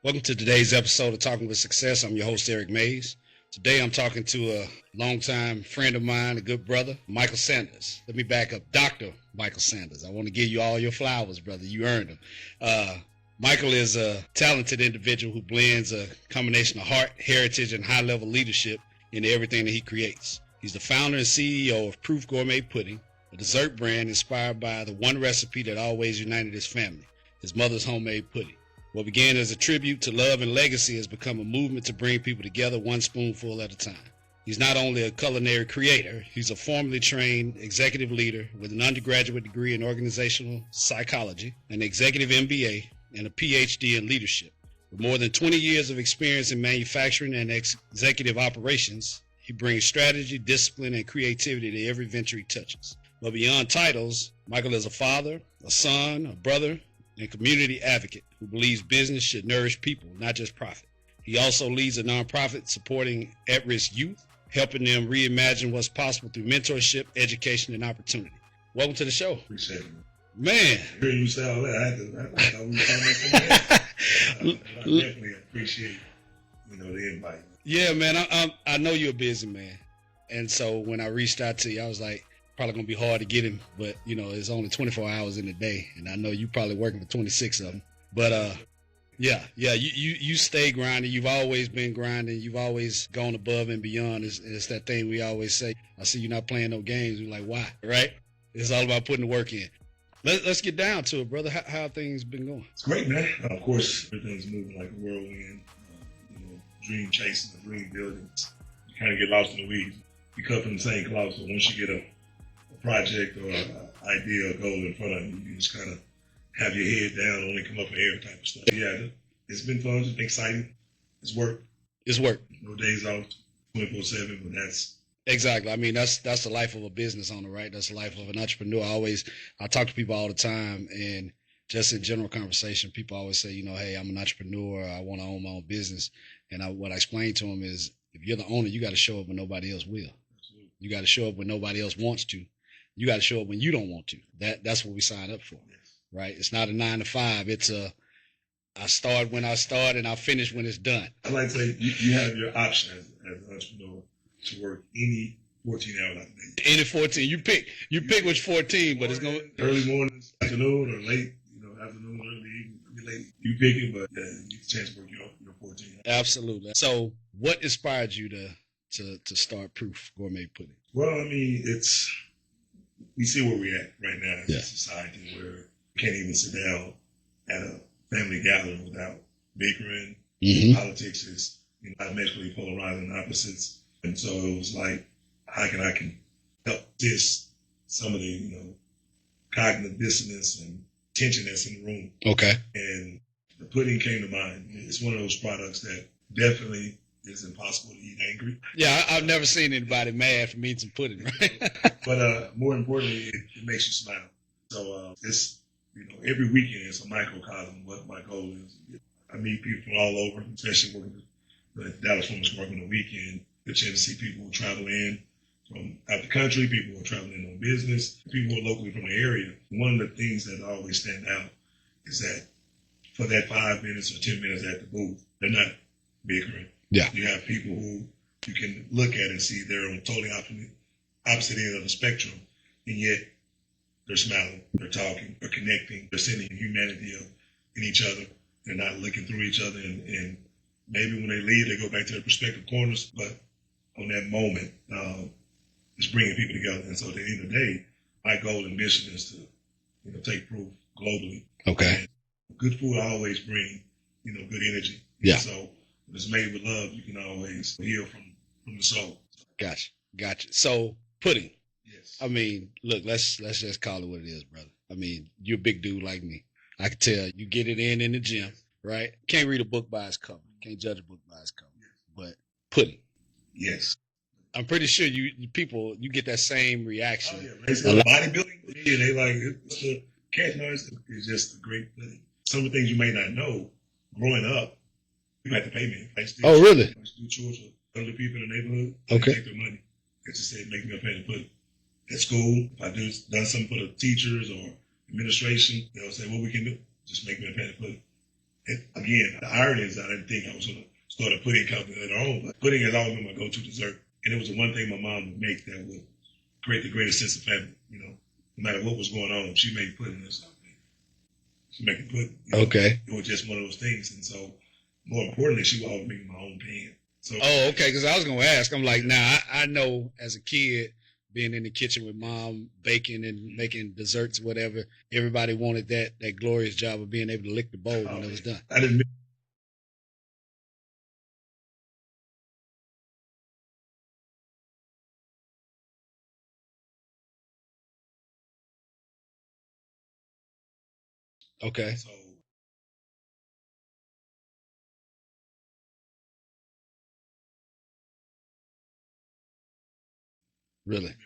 Welcome to today's episode of Talking with Success. I'm your host, Eric Mays. Today I'm talking to a longtime friend of mine, a good brother, Michael Sanders. Let me back up, Dr. Michael Sanders. I want to give you all your flowers, brother. You earned them. Michael is a talented individual who blends a combination of heart, heritage, and high-level leadership in everything that he creates. He's the founder and CEO of Pruuf Gourmet Pudding, a dessert brand inspired by the one recipe that always united his family, his mother's homemade pudding. What began as a tribute to love and legacy has become a movement to bring people together one spoonful at a time. He's not only a culinary creator, he's a formally trained executive leader with an undergraduate degree in organizational psychology, an Executive MBA, and a Ph.D. in leadership. With more than 20 years of experience in manufacturing and executive operations, he brings strategy, discipline, and creativity to every venture he touches. But beyond titles, Michael is a father, a son, a brother, and community advocate who believes business should nourish people, not just profit. He also leads a nonprofit supporting at-risk youth, helping them reimagine what's possible through mentorship, education, and opportunity. Welcome to the show. Appreciate it. Man. Hearing you say all that, I thought we were talking about something else. I definitely appreciate, the invite. Yeah, man, I know you're a busy man. And so when I reached out to you, I was like, probably gonna be hard to get him, but it's only 24 hours in a day, and I know you probably working for 26 of them. But you stay grinding. You've always been grinding. You've always gone above and beyond. It's that thing we always say. I see you not playing no games. We're like, why? Right? It's all about putting the work in. Let's get down to it, brother. How have things been going? It's great, man. Of course, everything's moving like a whirlwind. Dream chasing, dream building. You kind of get lost in the weeds. You cut from the same cloth, so once you get a project or an idea or goal in front of you, you just kind of have your head down, only come up for air type of stuff. Yeah, it's been fun, it's been exciting. It's work. It's work. No days off, 24/7, but that's... Exactly. I mean, that's the life of a business owner, right? That's the life of an entrepreneur. I talk to people all the time, and just in general conversation, people always say, hey, I'm an entrepreneur. I want to own my own business. And what I explain to them is, if you're the owner, you got to show up when nobody else will. Absolutely. You got to show up when nobody else wants to. You got to show up when you don't want to. That's what we sign up for, yes. Right? It's not a 9 to 5. It's I start when I start and I finish when it's done. I like to say you have your option as an entrepreneur to work any 14 hours out of the day. Any 14. You pick which 14, but it's going early mornings, afternoon, or late, afternoon, early evening, late. You pick it, but you get a chance to work your 14 hours. Absolutely. So what inspired you to start Pruuf Gourmet Pudding? Well, I mean, we see where we're at right now in Yeah. society, where you can't even sit down at a family gathering without bickering. Mm-hmm. Politics is diametrically polarizing opposites. And so it was like, how can I help some of the, cognitive dissonance and tension that's in the room. Okay. And the pudding came to mind. It's one of those products that definitely is impossible to eat angry. Yeah, I've never seen anybody mad for eating some pudding, right? But more importantly, it makes you smile. So it's, every weekend it's a microcosm of what my goal is. I meet people from all over, especially working at Dallas Women's Market on the weekend. The chance to see people who travel in from out the country, people who are traveling in on business, people who are locally from the area. One of the things that always stand out is that for that 5 minutes or 10 minutes at the booth, they're not bickering. Yeah. You have people who you can look at and see they're on totally opposite end of the spectrum, and yet they're smiling, they're talking, they're connecting, they're seeing the humanity in each other. They're not looking through each other, and maybe when they leave, they go back to their respective corners, but on that moment, it's bringing people together. And so at the end of the day, my goal and mission is to take Pruuf globally. Okay. And good food always bring, good energy. Yeah. And so when it's made with love, you can always heal from the soul. Gotcha. So pudding. Yes. I mean, look, let's just call it what it is, brother. I mean, you're a big dude like me. I can tell you get it in the gym, right? Can't read a book by its cover. Can't judge a book by its cover. Yes. But pudding. Yes. I'm pretty sure you get that same reaction. Oh, yeah. It's bodybuilding. Yeah, they like it's the catch noise is just a great thing. Some of the things you may not know growing up, you have to pay me. Oh, really? I used to do chores for other people in the neighborhood. Okay. They take their money. They just say, make me a penny pudding. At school, if I done something for the teachers or administration, they'll say, what we can do, just make me a penny pudding. And again, the irony is I didn't think I was going to start a pudding company later on, but pudding has always been my go-to dessert. And it was the one thing my mom would make that would create the greatest sense of family. No matter what was going on, she made pudding or something. She made the pudding. Okay. It was just one of those things. And so, more importantly, she would always make my own pan. So, oh, okay. Because I was going to ask. I'm like, now I know as a kid, being in the kitchen with mom, baking and making desserts, whatever, everybody wanted that glorious job of being able to lick the bowl when it was done. I didn't. Okay. So, Really?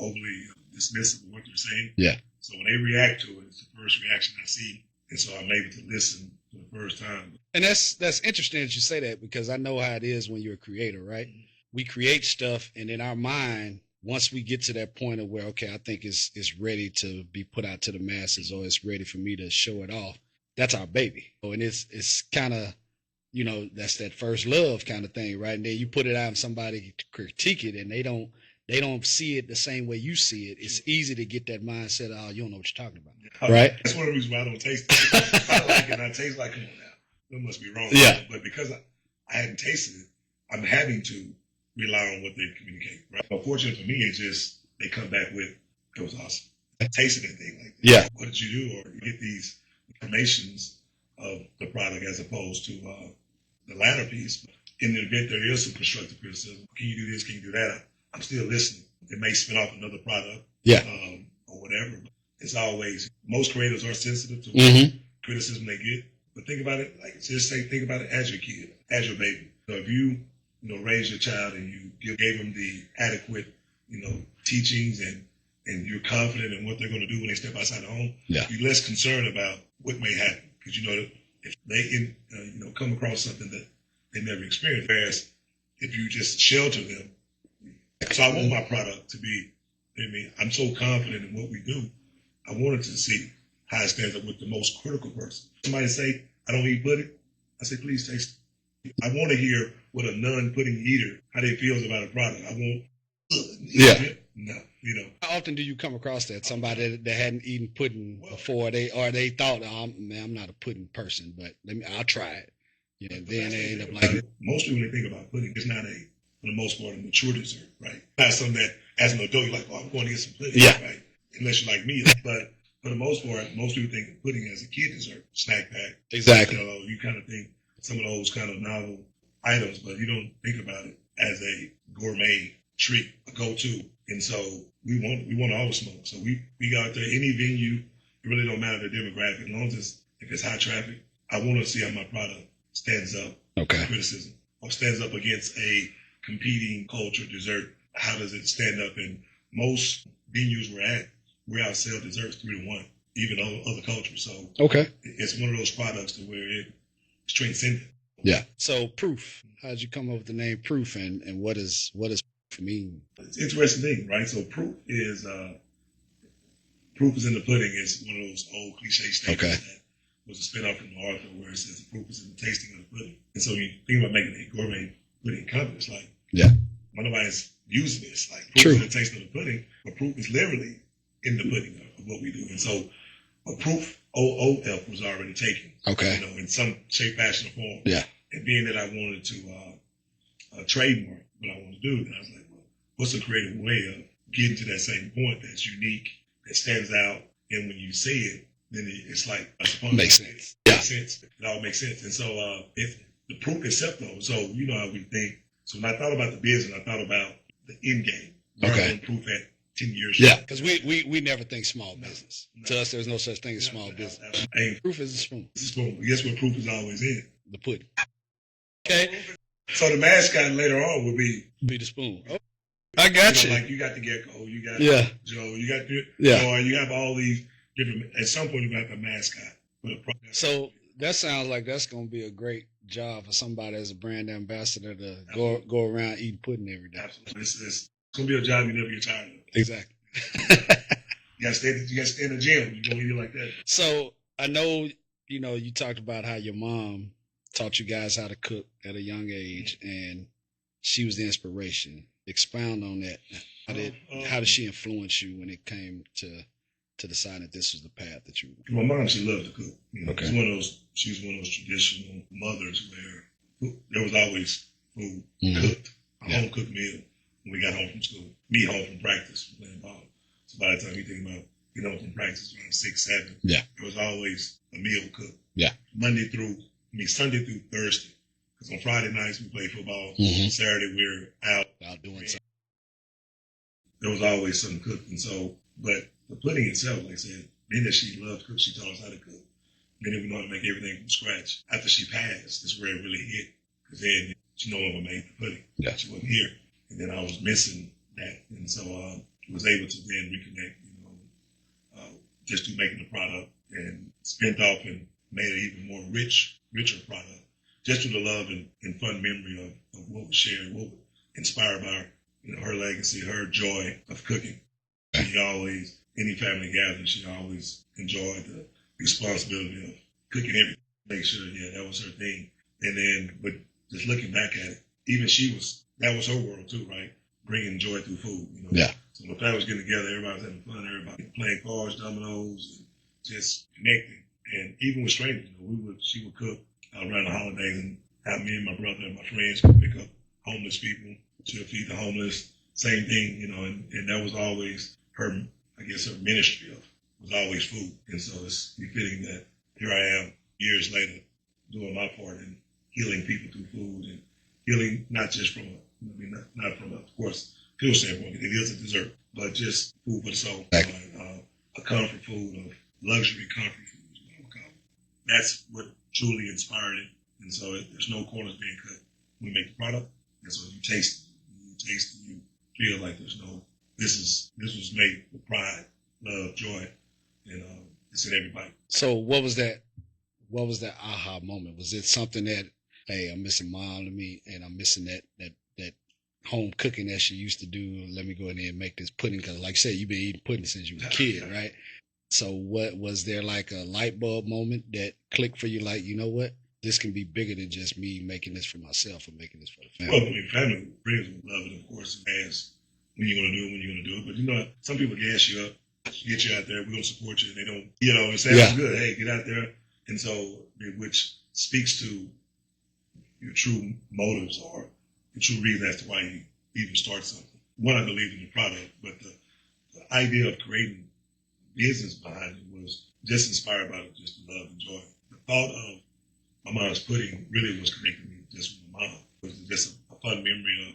overly dismissive of what they're saying. Yeah. So when they react to it, it's the first reaction I see. And so I'm able to listen for the first time. And that's interesting that you say that, because I know how it is when you're a creator, right? Mm-hmm. We create stuff, and in our mind, once we get to that point of where, okay, I think it's ready to be put out to the masses, or it's ready for me to show it off, that's our baby. And it's kind of, that's that first love kind of thing, right? And then you put it out and somebody critique it, and they don't see it the same way you see it. It's easy to get that mindset, oh, you don't know what you're talking about, right? That's one of the reasons why I don't taste it. If I like it and I taste like, come on now, that must be wrong. Yeah. But because I hadn't tasted it, I'm having to rely on what they communicate, right? But fortunately for me, it's just they come back with, it was awesome. I tasted anything like that. Yeah. What did you do? Or you get these informations of the product as opposed to the latter piece. In the event there is some constructive criticism, can you do this? Can you do that? I'm still listening. It may spin off another product, yeah, or whatever. It's always, most creators are sensitive to mm-hmm. criticism they get. But think about it, think about it as your kid, as your baby. So if you raise your child and you gave them the adequate, teachings and you're confident in what they're going to do when they step outside the home, yeah, you're less concerned about what may happen, because if they come across something that they never experienced. Whereas if you just shelter them. So I want my product to be, I'm so confident in what we do. I wanted to see how it stands up with the most critical person. Somebody say, I don't eat pudding. I say, please taste it. I want to hear what a non-pudding eater, how they feels about a product. I want, yeah. No, How often do you come across that? Somebody that hadn't eaten pudding before, they thought, oh, man, I'm not a pudding person, but I'll try it. Then they end up like it. Most people, when they think about pudding, it's not for the most part, a mature dessert, right? Not something that, as an adult, you're like, oh, I'm going to get some pudding, yeah, right? Unless you're like me. But for the most part, most people think of pudding as a kid dessert, snack pack. Exactly. You kind of think some of those kind of novel items, but you don't think about it as a gourmet treat, a go-to. And so we want all the smoke. So we go out there, any venue, it really don't matter the demographic. As long as if it's high traffic, I want to see how my product stands up to criticism, or stands up against a competing culture dessert. How does it stand up? In most venues we outsell desserts 3-1, even other cultures. So it's one of those products to where it's transcendent. Yeah. So Pruuf, how'd you come up with the name Pruuf, and what does Pruuf mean? It's an interesting thing, right? So Pruuf is in the pudding is one of those old cliche statements that was a spin-off from Arthur, where it says the proof is in the tasting of the pudding. And so you think about making a gourmet pudding company, it's like, why nobody's using this? Like, proof is in the tasting of the pudding, but proof is literally in the pudding of what we do. And so a proof, OOF, was already taken, in some shape, fashion, or form. Yeah. And being that I wanted to trademark what I wanted to do, then I was like, well, what's a creative way of getting to that same point that's unique, that stands out, and when you say it, then it's like a sponge. Makes sense. Makes sense. It all makes sense. And so if the proof itself, though, so you know how we think. So when I thought about the business, I thought about the end game. Proof at 10 years. Yeah, because we never think small business. No. To us, there's no such thing as small business. Proof is a spoon. It's a spoon. But guess what proof is always in? The pudding. Okay. So the mascot later on would be the spoon. Oh, I got you. Like you got the gecko, you got Joe, you got Joy, you have all these different. At some point, you got the mascot. So that sounds like that's going to be a great job for somebody as a brand ambassador to go around eating pudding every day. Absolutely. It's going to be a job you never get tired of. Exactly. You gotta stay in the gym. You don't eat it like that. So I know, you talked about how your mom taught you guys how to cook at a young age, and she was the inspiration. Expound on that. How did she influence you when it came to decide that this was the path that you? My mom, she loved to cook. Okay. She was one of those traditional mothers where there was always food cooked, a home cooked meal when we got home from school. Me home from practice, playing ball. So by the time you think about getting home from practice around 6, 7, there was always a meal cooked. Yeah. Sunday through Thursday. Because on Friday nights we played football. Saturday we're out doing something. There was always something cooked, and so, but the pudding itself, like I said, being that she loved to cook, she taught us how to cook. Then we know how to make everything from scratch. After she passed, that's where it really hit. Because then she no longer made the pudding. Yeah. She wasn't here. And then I was missing that. And so I was able to then reconnect, just through making the product and spent off and made it even more richer product. Just through the love and fun memory of what was shared, what was inspired by her legacy, her joy of cooking. She always, any family gathering, she always enjoyed the responsibility of cooking everything. Make sure, that was her thing. And then, but just looking back at it, even that was her world too, right? Bringing joy through food, Yeah. So the family was getting together, everybody was having fun, everybody playing cards, dominoes, and just connecting. And even with strangers, she would cook around the holidays and have me and my brother and my friends go pick up homeless people. She'll feed the homeless, same thing, and that was always her, I guess her ministry was always food. And so it's befitting that here I am years later doing my part in healing people through food and healing not just from not from of course, pill standpoint, it is a dessert, but just food for the soul. A comfort food of luxury comfort food. That's what truly inspired it. And so there's no corners being cut. We make the product, and so you taste it, you feel like this was made with pride, love, joy, and it's in every bite. So what was that aha moment? Was it something that, hey, I'm missing mom to me, and I'm missing that home cooking that she used to do? Let me go in there and make this pudding, because like I said, you've been eating pudding since you were a kid, right? So what was there, like a light bulb moment that clicked for you? Like, you know what? This can be bigger than just me making this for myself or making this for the family. Well, family, friends would love it, of course, and ask when you're going to do it. But, some people gas you up, get you out there, we're going to support you. And they don't, it sounds good. Hey, get out there. And so, which speaks to your true motives or your true reason as to why you even start something. One, I believe in the product, but the idea of creating business behind it was just inspired by just the love and joy. The thought of my mom's pudding really was connecting me just with my mom. It was just a fun memory of,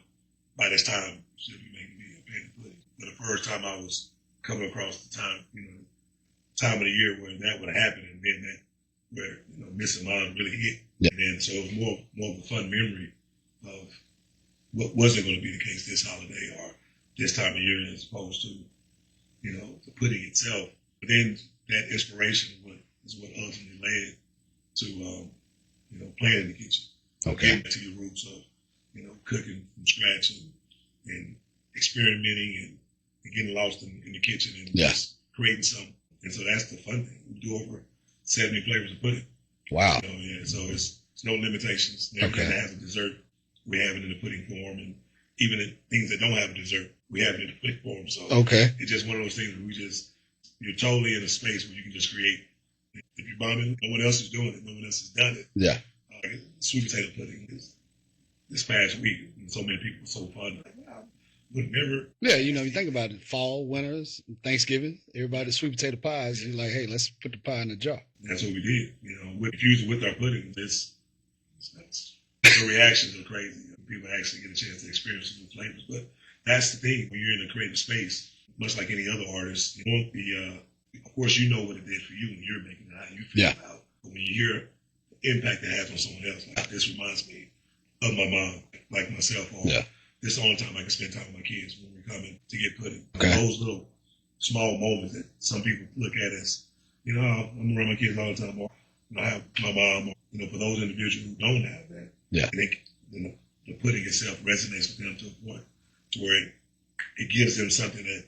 by this time, she'll be making me a pan of pudding. But the first time I was coming across the time of the year where that would happen, and then that where missing mom really hit. Yeah. And then so it was more of a fun memory of what wasn't going to be the case this holiday or this time of year, as opposed to the pudding itself. But then that inspiration is what ultimately led to playing in the kitchen. Okay. Getting to your roots of cooking from scratch and experimenting and getting lost in the kitchen and just creating something. And so that's the fun thing. We do over 70 flavors of pudding. Wow. So it's no limitations. Everything that has a dessert, we have it in the pudding form, and even the things that don't have a dessert, we have it in the pudding form. So it's just one of those things where you're totally in a space where you can just create. If you're bombing, no one else is doing it. No one else has done it. Yeah. Sweet potato pudding this past week, and so many people were so fun. Would never. Yeah, you think about it, fall, winters, Thanksgiving, everybody sweet potato pies. You're like, hey, let's put the pie in a jar. That's what we did. With our pudding, it's nuts. The reactions are crazy. People actually get a chance to experience the flavors. But that's the thing, when you're in a creative space, much like any other artist, you want of course, what it did for you when you're making it, how you feel about it. But when you hear the impact it has on someone else, like this reminds me of my mom, like myself, or this is the only time I can spend time with my kids when we're coming to get pudding. Okay. Those little small moments that some people look at as, I'm around my kids all the time, or I have my mom, or, for those individuals who don't have that, the pudding itself resonates with them to a point to where it gives them something that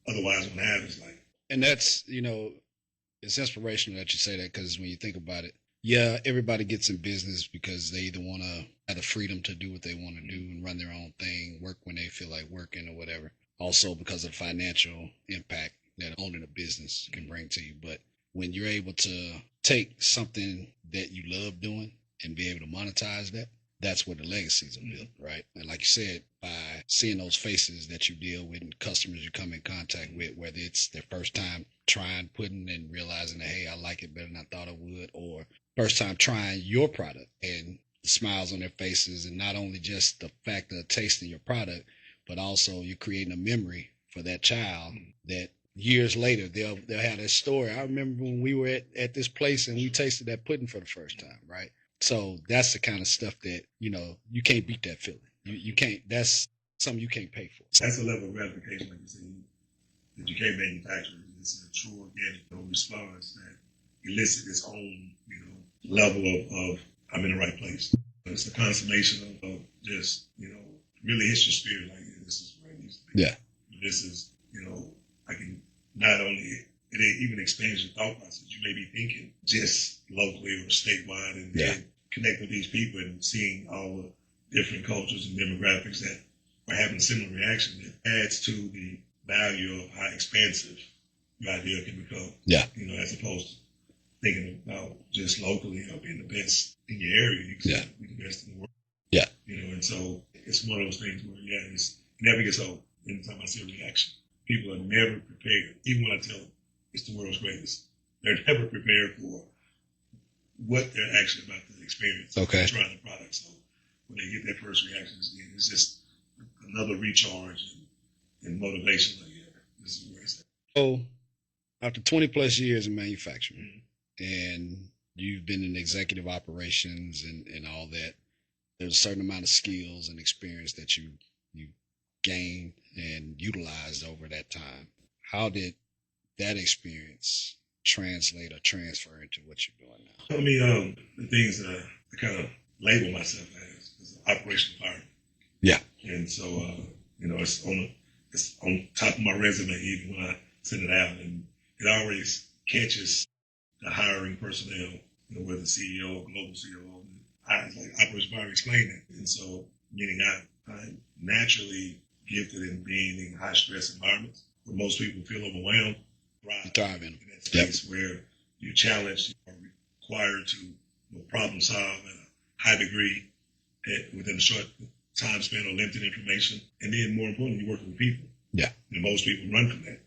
otherwise wouldn't have. It's like, And that's, it's inspirational that you say that, because when you think about it, yeah, everybody gets in business because they either want to have the freedom to do what they want to do and run their own thing, work when they feel like working or whatever. Also because of the financial impact that owning a business can bring to you. But when you're able to take something that you love doing and be able to monetize that, that's where the legacies are built, right? And like you said, by seeing those faces that you deal with and customers you come in contact with, whether it's their first time trying pudding and realizing that, hey, I like it better than I thought I would, or first time trying your product and the smiles on their faces, and not only just the fact of tasting your product, but also you're creating a memory for that child that years later they'll have that story. I remember when we were at this place and we tasted that pudding for the first time, right? So that's the kind of stuff that, you can't beat that feeling. You can't, that's something you can't pay for. that's a level of gratification, like you said, that you can't manufacture. It's a true organic response that elicits its own, level of I'm in the right place. It's the consummation of just, really hits your spirit like, yeah, this is where it needs to be. Yeah. This is, I can not only, it even expands your thought process. You may be thinking just locally or statewide and then connect with these people and seeing all the different cultures and demographics that are having similar reactions. It adds to the value of how expansive your idea can become. Yeah. As opposed to thinking about just locally or being the best in your area. You can be the best in the world. Yeah. And so it's one of those things where, it never gets old. Anytime I see a reaction, people are never prepared. Even when I tell them it's the world's greatest, they're never prepared for what they're actually about to experience. Okay. Trying the product. So when they get their first reactions, it's just another recharge and motivation. Like, yeah, this is where it's at. So after 20 plus years in manufacturing, and you've been in executive operations and all that, there's a certain amount of skills and experience that you gained and utilized over that time. How did that experience translate or transfer into what you're doing now? I mean, the things that I kind of label myself as an operational fireman. Yeah. And so, it's on top of my resume even when I send it out, and it always catches the hiring personnel, whether CEO or global CEO. I was like, operations fireman, explain that. And so, meaning I'm naturally gifted in being in high stress environments where most people feel overwhelmed. Thrive in that space where you're challenged, you are required to problem solve at a high degree within a short time span or limited information. And then more importantly, you're working with people. Yeah. And most people run from that.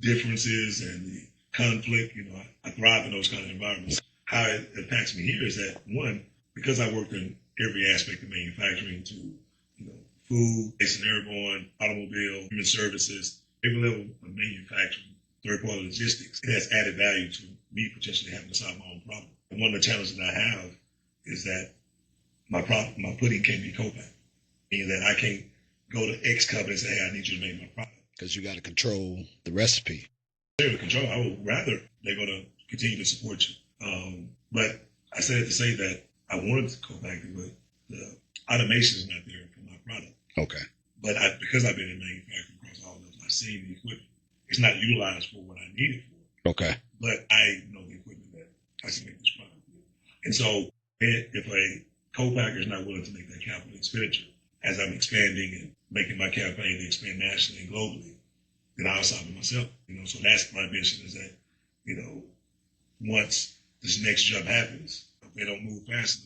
Differences and the conflict, I thrive in those kind of environments. How it impacts me here is that, one, because I worked in every aspect of manufacturing to, food, base and airborne, automobile, human services, every level of manufacturing, third-party logistics, it has added value to me potentially having to solve my own problem. And one of the challenges that I have is that my pudding can't be co-packed, meaning that I can't go to X company and say, hey, I need you to make my product. Because you got to control the recipe. They're control. I would rather they're going to continue to support you. But I said it to say that I wanted to co-pack it, but the automation is not there for my product. Okay. But because I've been in manufacturing across all levels, I've seen the equipment. It's not utilized for what I need it for. Okay. But I know the equipment that I can make this product with. And so if a co-packer is not willing to make that capital expenditure as I'm expanding and making my campaign to expand nationally and globally, then I'll solve it myself. So that's my vision is that, once this next jump happens, if they don't move fast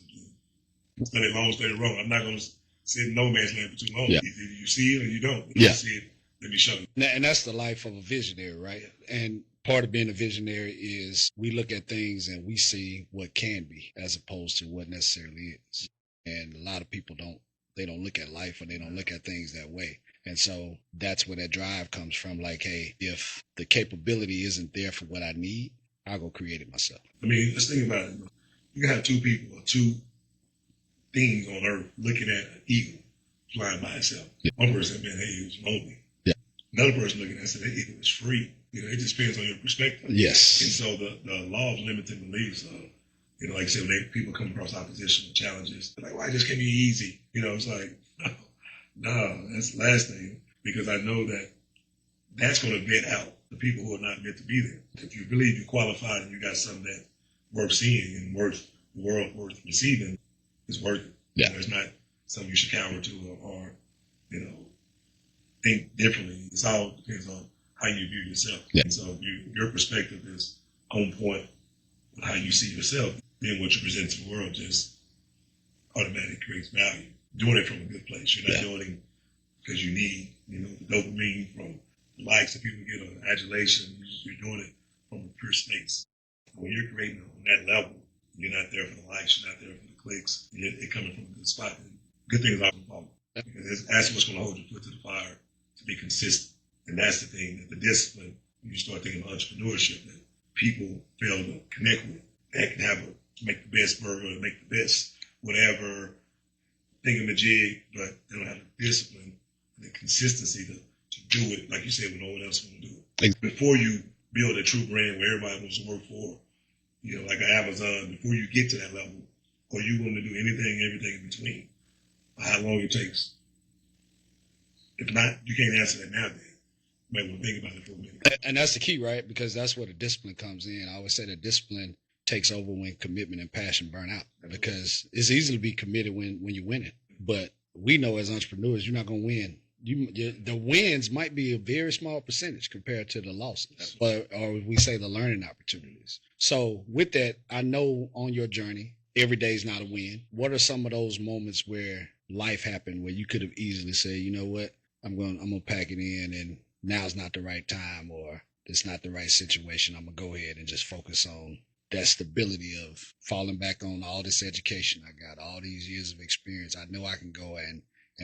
enough, let it long, let it roll. I'm not going to sit in no man's land for too long. Yeah. Either you see it or you don't. If Yeah. you see it, let me show you. And that's the life of a visionary, right? Yeah. And part of being a visionary is we look at things and we see what can be as opposed to what necessarily is. And a lot of people don't look at life or they don't look at things that way. And so that's where that drive comes from. Like, hey, if the capability isn't there for what I need, I'll go create it myself. I mean, let's think about it. You can have two people or two things on Earth looking at an eagle flying by itself. Yeah. One person, man, hey, it was lonely. Yeah. Another person looking at it said, hey, eagle was free. It just depends on your perspective. Yes. And so the law of limiting beliefs, like I said, when people come across opposition or challenges, they're like, well, it just can't be easy. It's like, no, that's the last thing. Because I know that that's going to vet out the people who are not meant to be there. If you believe you're qualified and you got something that worth seeing and worth the world worth receiving, it's worth it. Yeah. It's not something you should cower to or think differently. It all depends on how you view yourself. Yeah. And so if your perspective is on point with how you see yourself, then what you present to the world just automatically creates value. Doing it from a good place. You're not doing it because you need, the dopamine from the likes that people get or adulation. You're doing it from a pure space. When you're creating on that level, you're not there for the likes, you're not there for the clicks. It coming from a good spot. And good things often follow. Because that's what's going to hold your foot to the fire, to be consistent. And that's the thing, that the discipline, when you start thinking of entrepreneurship, that people fail to connect with. They can have make the best burger, make the best whatever, thingamajig, but they don't have the discipline and the consistency to do it, like you said, when no one else wants to do it. Before you build a true brand where everybody wants to work for, like an Amazon, before you get to that level, or you want to do anything, everything in between, how long it takes. If not, you can't answer that now, Dan. You might want to think about it for a minute. And that's the key, right? Because that's where the discipline comes in. I always say that discipline takes over when commitment and passion burn out, because it's easy to be committed when you're winning. But we know as entrepreneurs, you're not going to win. The wins might be a very small percentage compared to the losses, or we say the learning opportunities. So with that, I know on your journey, every day is not a win. What are some of those moments where life happened where you could have easily said, you know what, I'm gonna pack it in, and now's not the right time, or it's not the right situation. I'm gonna go ahead and just focus on that stability of falling back on all this education I got, all these years of experience. I know I can go and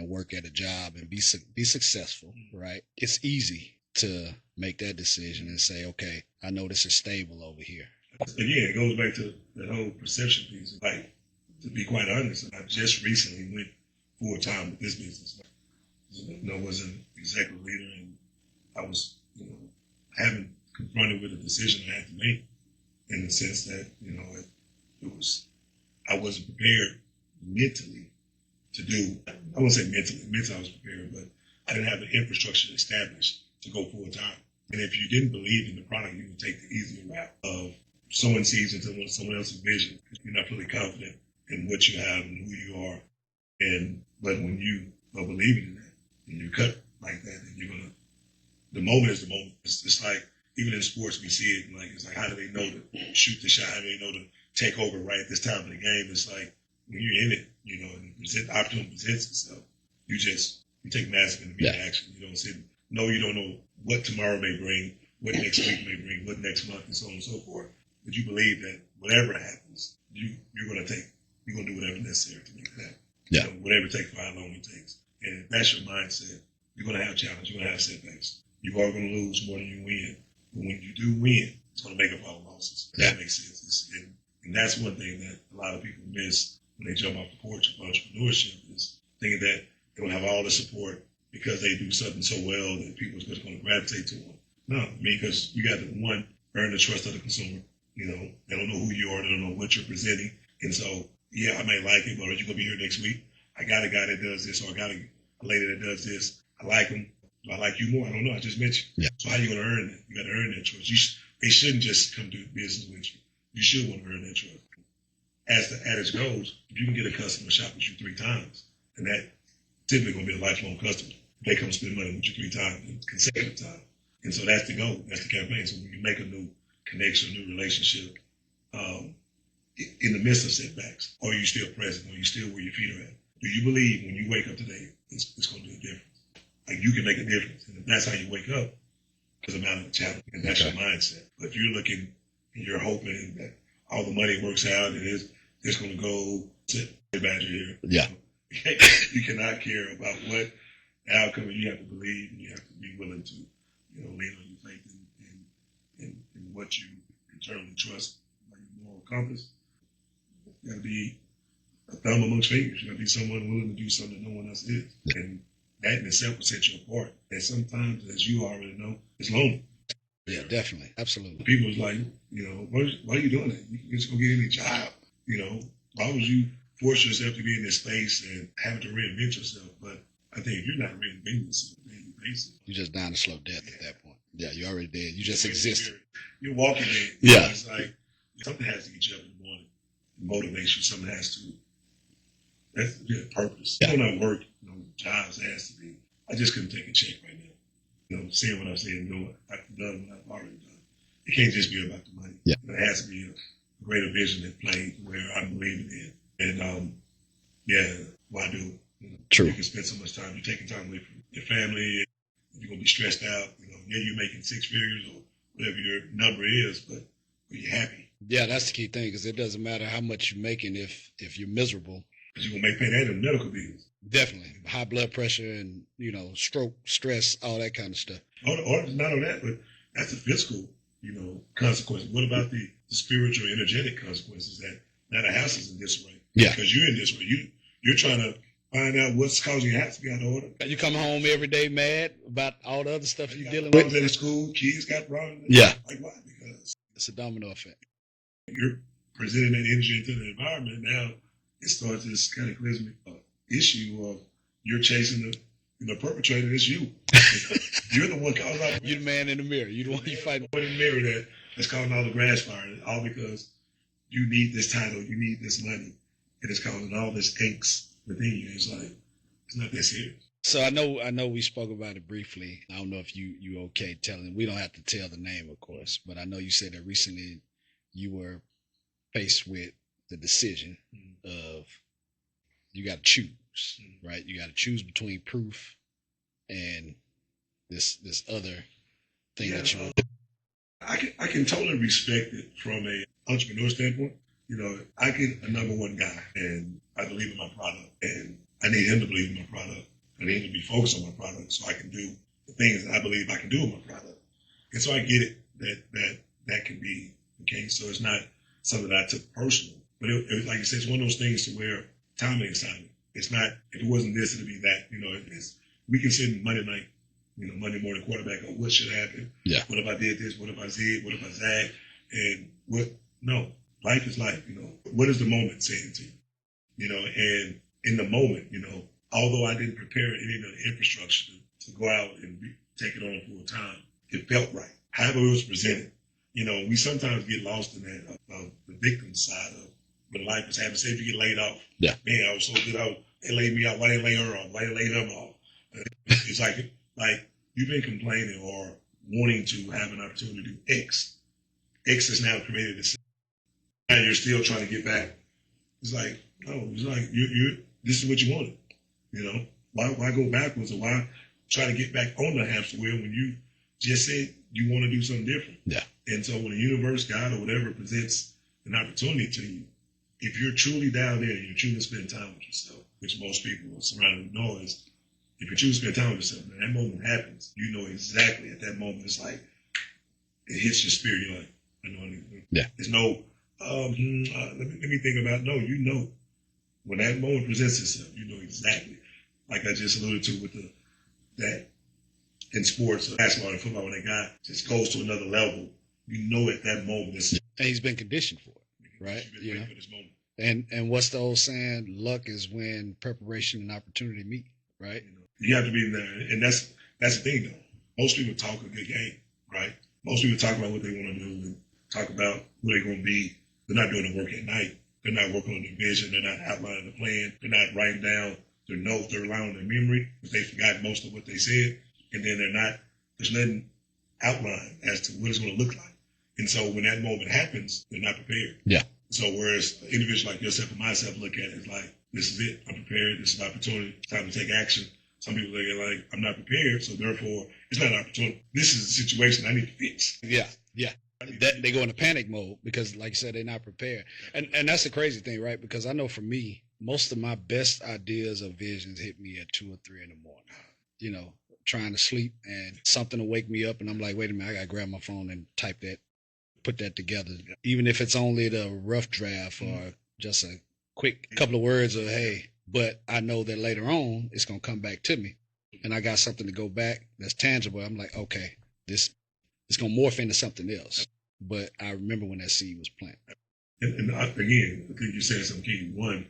work at a job and be successful, right? It's easy to make that decision and say, okay, I know this is stable over here. Again, it goes back to that whole perception piece. Like, to be quite honest, I just recently went full-time with this business. I was an executive leader, and I was, having confronted with a decision I had to make, in the sense that, I wasn't prepared mentally to do, I won't say mentally I was prepared, but I didn't have the infrastructure established to go full time. And if you didn't believe in the product, you would take the easier route of sowing seeds into someone else's vision. You're not fully confident in what you have and who you are. But when you are believing in that, and you cut like that, then you're gonna, the moment is the moment. It's like, even in sports, we see it, it's like, how do they know to shoot the shot? How do they know to take over right at this time of the game? It's like, when you're in it, and the opportunity presents itself, you take massive immediate action. You don't sit, you don't know what tomorrow may bring, what next week may bring, what next month, and so on and so forth. But you believe that whatever happens, you're going to do whatever necessary to make it happen. Yeah. Whatever it takes, for how long it takes. And if that's your mindset, you're going to have challenges, you're going to have setbacks. You are going to lose more than you win. But when you do win, it's going to make up all the losses. Yeah. That makes sense. And that's one thing that a lot of people miss when they jump off the porch of entrepreneurship, is thinking that they don't have all the support because they do something so well that people are just going to gravitate to them. No, because you got to, one, earn the trust of the consumer. They don't know who you are, they don't know what you're presenting. And so, I may like it, but are you going to be here next week? I got a guy that does this, or I got a lady that does this. I like them. Do I like you more? I don't know. I just met you. Yeah. So how are you going to earn that? You got to earn that trust. They shouldn't just come do business with you. You should want to earn that trust. As the adage goes, if you can get a customer shop with you 3 times, then that typically going to be a lifelong customer. They come spend money with you 3 times in consecutive time. And so that's the goal. That's the campaign. So when you make a new connection, a new relationship, in the midst of setbacks, are you still present? Are you still where your feet are at? Do you believe when you wake up today, it's going to do a difference? Like, you can make a difference. And if that's how you wake up, there's a mountain of challenge. And that's your mindset. But if you're looking and you're hoping that all the money works out and it's going to go to the badger here. Yeah. You cannot care about what the outcome is. You have to believe, and you have to be willing to, lean on your faith in what you internally trust, like your moral compass. You got to be a thumb amongst fingers. You got to be someone willing to do something that no one else is. And that in itself will set you apart. And sometimes, as you already know, it's lonely. Yeah, definitely. Absolutely. People is like, why are you doing that? You can just go get any job. Why would you force yourself to be in this space and having to reinvent yourself? But I think if you're not reinventing yourself, then basis. You just dying a slow death at that point. Yeah, you already did. You just exist. You're walking in. Yeah. It's like something has to get you up in the morning. Motivate you. Something has to. That's purpose. Yeah. You don't work. Jobs has to be. I just couldn't take a check right now. Saying what I'm saying, doing what I've done, what I've already done. It can't just be about the money. Yeah. It has to be a greater vision that plays where I'm believing in. And why do it? True. You can spend so much time. You're taking time away from your family. You're gonna be stressed out. You're making six figures or whatever your number is, but you're happy. Yeah, that's the key thing, because it doesn't matter how much you're making if you're miserable. Because you're gonna pay that in medical bills. Definitely. High blood pressure and, stroke, stress, all that kind of stuff. Or not on that, but that's the physical, consequences. What about the spiritual, energetic consequences that now the house is in disarray? Yeah. Because you're in disarray. You're trying to find out what's causing your house to be out of order. You come home every day mad about all the other stuff you're dealing problems with. at school, kids got problems. Yeah. Like why? Because it's a domino effect. You're presenting that energy into the environment. Now it starts this cataclysmic issue of you're chasing the perpetrator. It's you. You're the one causing all the You're the man in the mirror. You're the one you fighting. in the mirror that's causing all the grass fires. All because you need this title, you need this money, and it's causing all this angst within you. It's like it's not that serious. So I know we spoke about it briefly. I don't know if you okay telling. We don't have to tell the name, of course, but I know you said that recently you were faced with the decision of you got to choose, right? You got to choose between Pruuf and this other thing that you. I can totally respect it from a entrepreneur standpoint. I get a number one guy, and I believe in my product, and I need him to believe in my product. I need him to be focused on my product so I can do the things that I believe I can do with my product. And so I get it that can be the case. So it's not something that I took personal, but it like you said, it's one of those things to where timing is timing. It's not, if it wasn't this, it'd be that. We can sit Monday night, Monday morning quarterback on what should happen. Yeah. What if I did this? What if I zig? What if I zag? And no, life is life. What is the moment saying to you? And in the moment, although I didn't prepare any of the infrastructure to go out and take it on full time, it felt right. However it was presented. We sometimes get lost in that the victim side of when life is happening. Say if you get laid off. Yeah. Man, I was so good. They laid me off. Why they lay her off? Why they lay them off? It's like you've been complaining or wanting to have an opportunity to do X. X is now created this. And you're still trying to get back. It's like, no, it's like you this is what you wanted. Why go backwards, or why try to get back on the hamster wheel when you just said you want to do something different? Yeah. And so when the universe, God, or whatever presents an opportunity to you, if you're truly down there and you're truly spending time with yourself, which most people are surrounded with noise, if you choose to spend time with yourself, and that moment happens, you know exactly at that moment, it's like, it hits your spirit, you're like, I know I need to do. Yeah. There's no, let me think about it. No, when that moment presents itself, you know exactly. Like I just alluded to with that in sports, basketball and football, when a guy just goes to another level, you know at that moment. And he's been conditioned for it, right? For this moment. And what's the old saying? Luck is when preparation and opportunity meet, right? You have to be there. And that's the thing, though. Most people talk a good game, right? Most people talk about what they want to do and talk about who they're going to be. They're not doing the work at night. They're not working on their vision. They're not outlining the plan. They're not writing down their notes. They're relying on their memory because they forgot most of what they said. And then there's nothing outlined as to what it's going to look like. And so when that moment happens, they're not prepared. Yeah. So whereas an individual like yourself and myself look at it like, this is it. I'm prepared. This is an opportunity. It's time to take action. Some people look at it like, I'm not prepared, so therefore it's not an opportunity. This is a situation I need to fix. Yeah. They go into panic mode because, like you said, they're not prepared. And that's the crazy thing, right? Because I know for me, most of my best ideas or visions hit me at 2 or 3 in the morning, trying to sleep, and something will wake me up and I'm like, wait a minute, I got to grab my phone and type that, put that together. Even if it's only the rough draft or just a quick couple of words of, hey, but I know that later on it's going to come back to me and I got something to go back that's tangible. I'm like, okay, this it's going to morph into something else. But I remember when that seed was planted. And again, I think you said something key. One,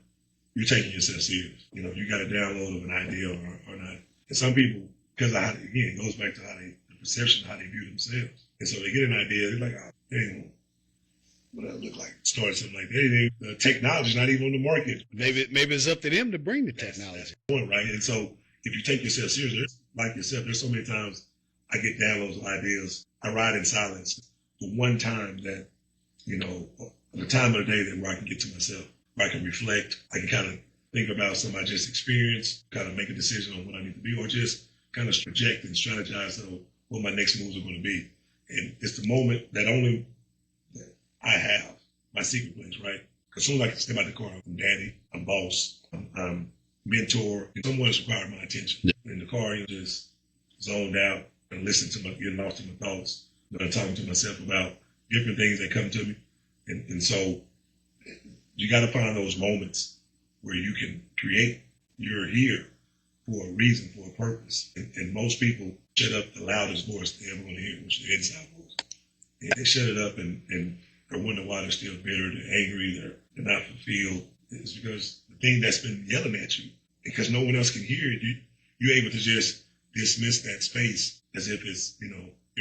you're taking yourself serious. You got a download of an idea or not. And some people because again, it goes back to the perception of how they view themselves. And so they get an idea, they're like, oh, dang, what that look like? Start something like that. The technology's not even on the market. Maybe it's up to them to bring the technology. That's the point, right? And so if you take yourself seriously, like yourself, there's so many times I get downloads of ideas. I ride in silence. The one time that, the time of the day that where I can get to myself, where I can reflect, I can kind of think about something I just experienced, kind of make a decision on what I need to do, or just kind of project and strategize on what my next moves are going to be. And it's the moment that only that I have, my secret place, right? Because as soon as I can step out the car, I'm daddy, I'm boss, I'm mentor, and someone's required my attention. Yeah. In the car, just zoned out and listen to getting lost in my thoughts. I'm talking to myself about different things that come to me. And so you got to find those moments where you can create. You're here for a reason, for a purpose. And most people shut up the loudest voice they ever want to hear, which is the inside voice. And they shut it up and they wonder why they're still bitter, they're angry, they're not fulfilled. It's because the thing that's been yelling at you, because no one else can hear it, you're able to just dismiss that space as if it's,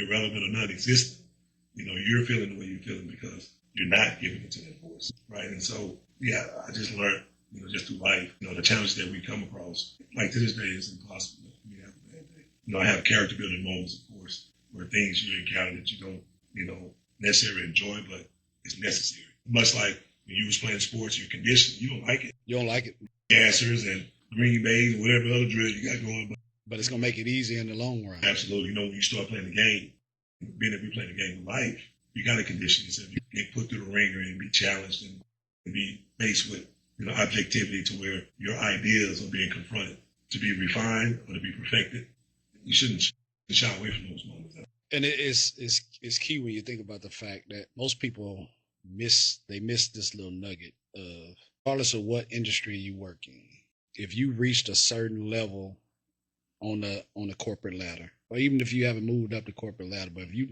irrelevant or non-existent. You're feeling the way you're feeling because you're not giving it to that voice, right? And so, yeah, I just learned, just through life, the challenges that we come across. Like to this day, it's impossible for me to have a bad day. I have character building moments, of course, where things you encounter that you don't, necessarily enjoy, but it's necessary. Much like when you was playing sports, you're conditioned, you don't like it. You don't like it. Gassers and Green Bay and whatever other drill you got going. But it's going to make it easier in the long run. Absolutely. When you start playing the game, being if you're playing the game of life, you got to condition yourself. You get put through the ringer and be challenged and be faced with, objectivity to where your ideas are being confronted to be refined or to be perfected. You shouldn't shy away from those moments. And it's key when you think about the fact that most people miss this little nugget of, regardless of what industry you work in, if you reached a certain level on the corporate ladder, or even if you haven't moved up the corporate ladder, but if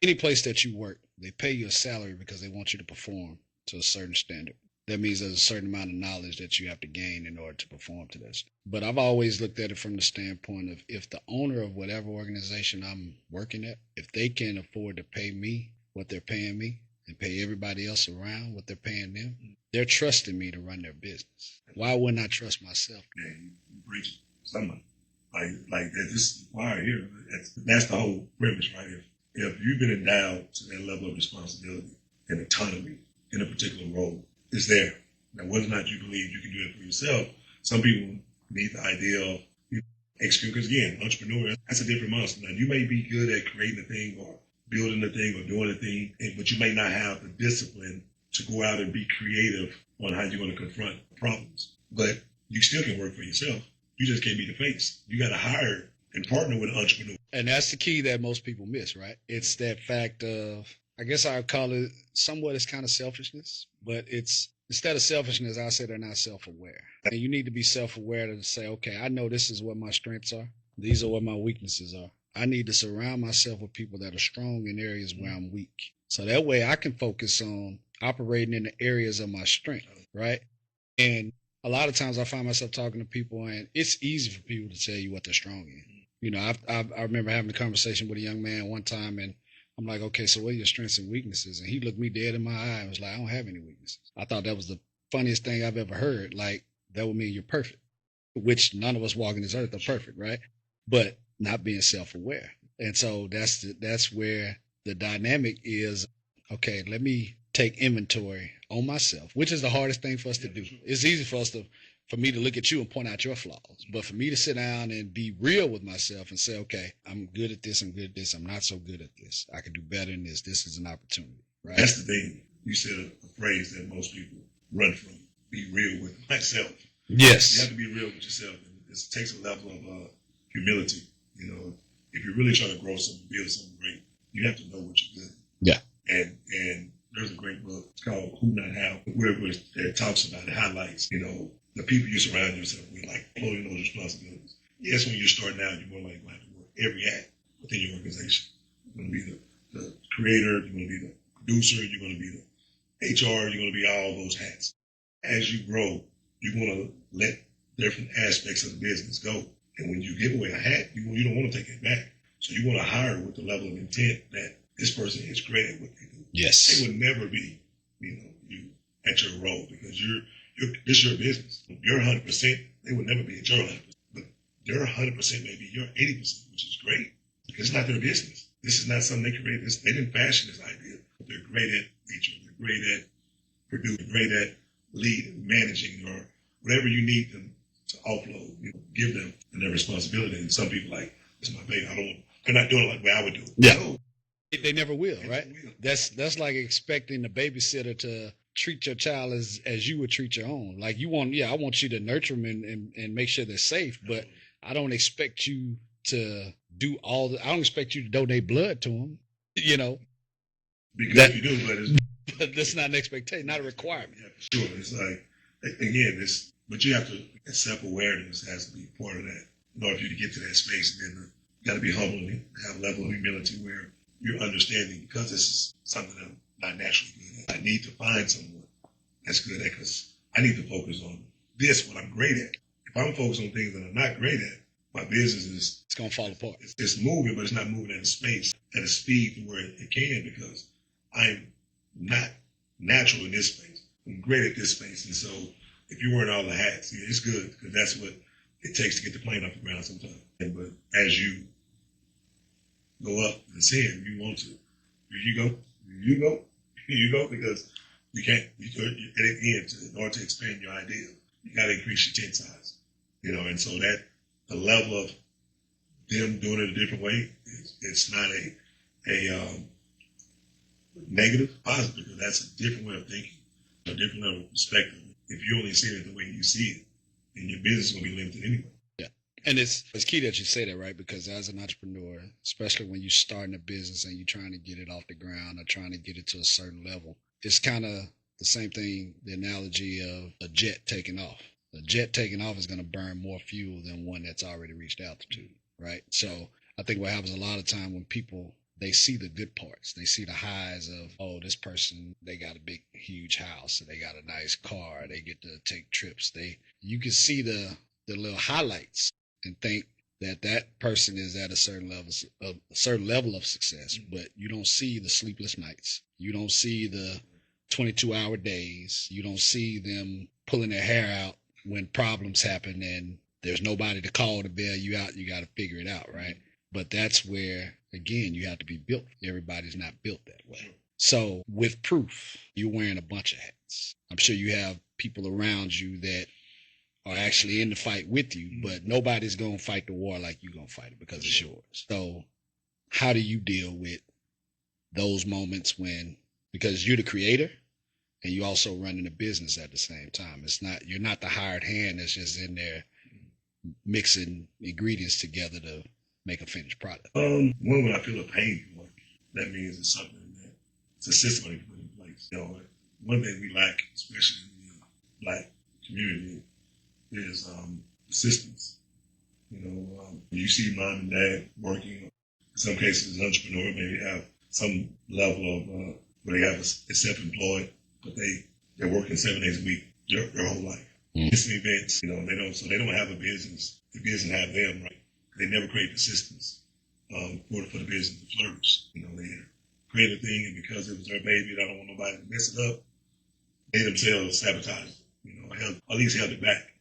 any place that you work, they pay you a salary because they want you to perform to a certain standard. That means there's a certain amount of knowledge that you have to gain in order to perform to this. But I've always looked at it from the standpoint of, if the owner of whatever organization I'm working at, if they can afford to pay me what they're paying me and pay everybody else around what they're paying them, they're trusting me to run their business. Why wouldn't I trust myself? Yeah, you preach someone like that. This is why here. That's the whole premise, right? If you've been endowed to that level of responsibility and autonomy in a particular role, it's there. Now, whether or not you believe you can do it for yourself, some people need the idea of executing. Because again, entrepreneur, that's a different monster. Now, you may be good at creating a thing or building a thing or doing a thing, but you may not have the discipline to go out and be creative on how you're going to confront problems. But you still can work for yourself. You just can't be the face. You got to hire and partner with an entrepreneur. And that's the key that most people miss, right? It's that fact of, I guess I would call it somewhat, it's kind of selfishness, but it's, instead of selfishness, I say they're not self-aware. And you need to be self-aware to say, okay, I know this is what my strengths are. These are what my weaknesses are. I need to surround myself with people that are strong in areas where I'm weak. So that way I can focus on operating in the areas of my strength, right? And a lot of times I find myself talking to people, and it's easy for people to tell you what they're strong in. I remember having a conversation with a young man one time, and I'm like, okay, so what are your strengths and weaknesses? And he looked me dead in my eye and was like, I don't have any weaknesses. I thought that was the funniest thing I've ever heard. Like, that would mean you're perfect, which none of us walking this earth are perfect, right? But not being self-aware. And so that's where the dynamic is, okay, let me take inventory on myself, which is the hardest thing for us to do. It's easy for me to look at you and point out your flaws, but for me to sit down and be real with myself and say, okay, I'm good at this, I'm good at this, I'm not so good at this, I can do better in this, this is an opportunity, right? That's the thing. You said a phrase that most people run from, be real with myself. Yes. You have to be real with yourself. It takes a level of humility. If you're really trying to grow something, build something great, you have to know what you're good at. Yeah. And there's a great book. It's called Who Not How, where it talks about, it highlights, the people you surround yourself with, like floating those responsibilities. Yes, when you're starting out, you're more likely to have to work every act within your organization. You're going to be the creator, you're going to be the producer, you're going to be the HR, you're going to be all those hats. As you grow, you're going to let different aspects of the business go And when you give away a hat, you don't want to take it back. So you want to hire with the level of intent that this person is great at what they do. Yes. They would never be, you at your role because this is your business. You're 100%. They would never be at your 100%. But their 100% may be your 80%, which is great because it's not their business. This is not something they created. They didn't fashion this idea. But they're great at nature. They're great at producing. Great at leading, managing, or whatever you need them to offload. Give them their responsibility. And some people like, it's my baby. They're not doing it like the way I would do it. Yeah. No. They never will, right? That's like expecting the babysitter to treat your child as you would treat your own. Like I want you to nurture them and make sure they're safe, but I don't expect you to do I don't expect you to donate blood to them, Because you do, but that's not an expectation, not a requirement. Yeah, for sure. It's like, again, but you have to, self-awareness has to be part of that in order for you to get to that space. And then you got to be humble and have a level of humility where you're understanding because this is something that I'm not naturally good at. I need to find someone that's good at because I need to focus on this, what I'm great at. If I'm focused on things that I'm not great at, my business is... It's going to fall apart. It's moving, but it's not moving at a space, at a speed to where it can because I'm not natural in this space. I'm great at this space. And so if you're wearing all the hats, it's good because that's what it takes to get the plane off the ground sometimes. But as you go up and ascend, you want to. You go because you can't, at the end, in order to expand your idea, you got to increase your tent size. And so that the level of them doing it a different way, it's not a negative, positive, because that's a different way of thinking, a different level of perspective. If you only see it the way you see it, then your business is going to be limited anyway. Yeah. And it's key that you say that, right? Because as an entrepreneur, especially when you're starting a business and you're trying to get it off the ground or trying to get it to a certain level, it's kind of the same thing, the analogy of a jet taking off. A jet taking off is going to burn more fuel than one that's already reached altitude, right? So I think what happens a lot of time when people, they see the good parts. They see the highs of, oh, this person, they got a big, huge house, and they got a nice car. They get to take trips. You can see the little highlights and think that person is at a certain level of success, but you don't see the sleepless nights. You don't see the 22-hour days. You don't see them pulling their hair out when problems happen and there's nobody to call to bail you out. You got to figure it out, right? But that's where, again, you have to be built. Everybody's not built that way. So with Pruuf, you're wearing a bunch of hats. I'm sure you have people around you that are actually in the fight with you, but nobody's going to fight the war like you're going to fight it because it's yours. So how do you deal with those moments because you're the creator and you also running a business at the same time? You're not the hired hand that's just in there mixing ingredients together to make a finished product. When I feel a pain point, that means it's something that it's a system that we put in place. One thing we lack, especially in the Black community, is assistance. You see mom and dad working. In some cases, as an entrepreneur, maybe have some level of where they have is self-employed, but they're working 7 days a week their whole life. Missing events, they don't have a business. The business have them, right? They never create the systems for the business to flourish. They create a thing, and because it was their baby, they don't want nobody to mess it up. They themselves sabotage it. At least held it back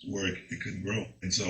to where it couldn't grow. And so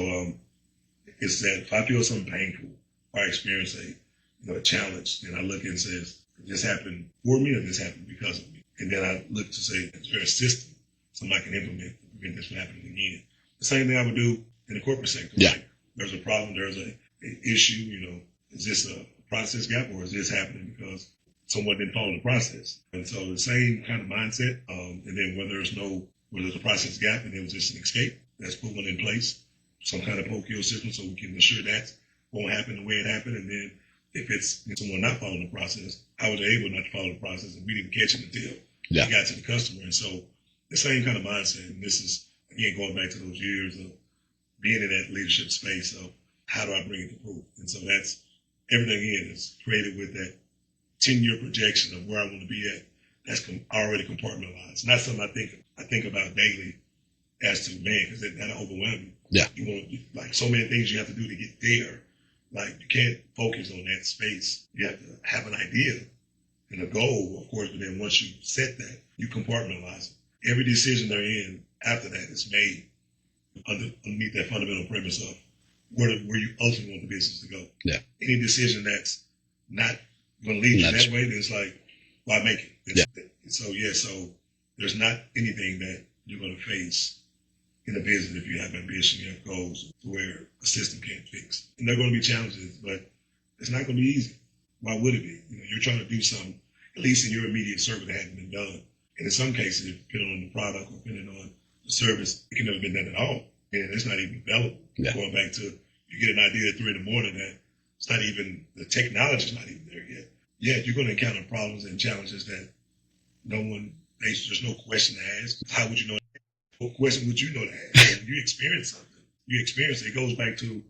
it's that if I feel something painful, or I experience a challenge, then I look and says, this happened for me or this happened because of me? And then I look to say, is there a system something I can implement to prevent this from happening again? The same thing I would do in the corporate sector. Yeah. Like, there's a problem, there's an issue, is this a process gap or is this happening because someone didn't follow the process? And so the same kind of mindset, and then whether there's a process gap and there was just an escape, that's put one in place, some kind of poke-kill system so we can ensure that won't happen the way it happened. And then if it's someone not following the process, how were they able not to follow the process and we didn't catch it until it got to the customer? And so the same kind of mindset, and this is, again, going back to those years of being in that leadership space of how do I bring it to Pruuf? And so that's everything is created with that 10-year projection of where I want to be at. That's already compartmentalized. Not something I think about daily as to, man, because that'll overwhelm me. Yeah. You want, like, so many things you have to do to get there. Like, you can't focus on that space. You have to have an idea and a goal, of course, but then once you set that, you compartmentalize it. Every decision they're in after that is made underneath that fundamental premise of where you ultimately want the business to go. Yeah. Any decision that's not going to lead you that way, then it's like, why make it? So there's not anything that you're going to face in a business if you have ambition, you have goals, where a system can't fix. And there are going to be challenges, but it's not going to be easy. Why would it be? You're trying to do something, at least in your immediate circle, that hadn't been done. And in some cases, depending on the product or depending on the service, it can never been done at all. And it's not even available. Yeah. Going back to, you get an idea at 3 in the morning that it's not even, the technology's not even there yet. Yeah, you're going to encounter problems and challenges that there's no question to ask. How would you know? What question would you know to ask? When you experience something, it goes back to,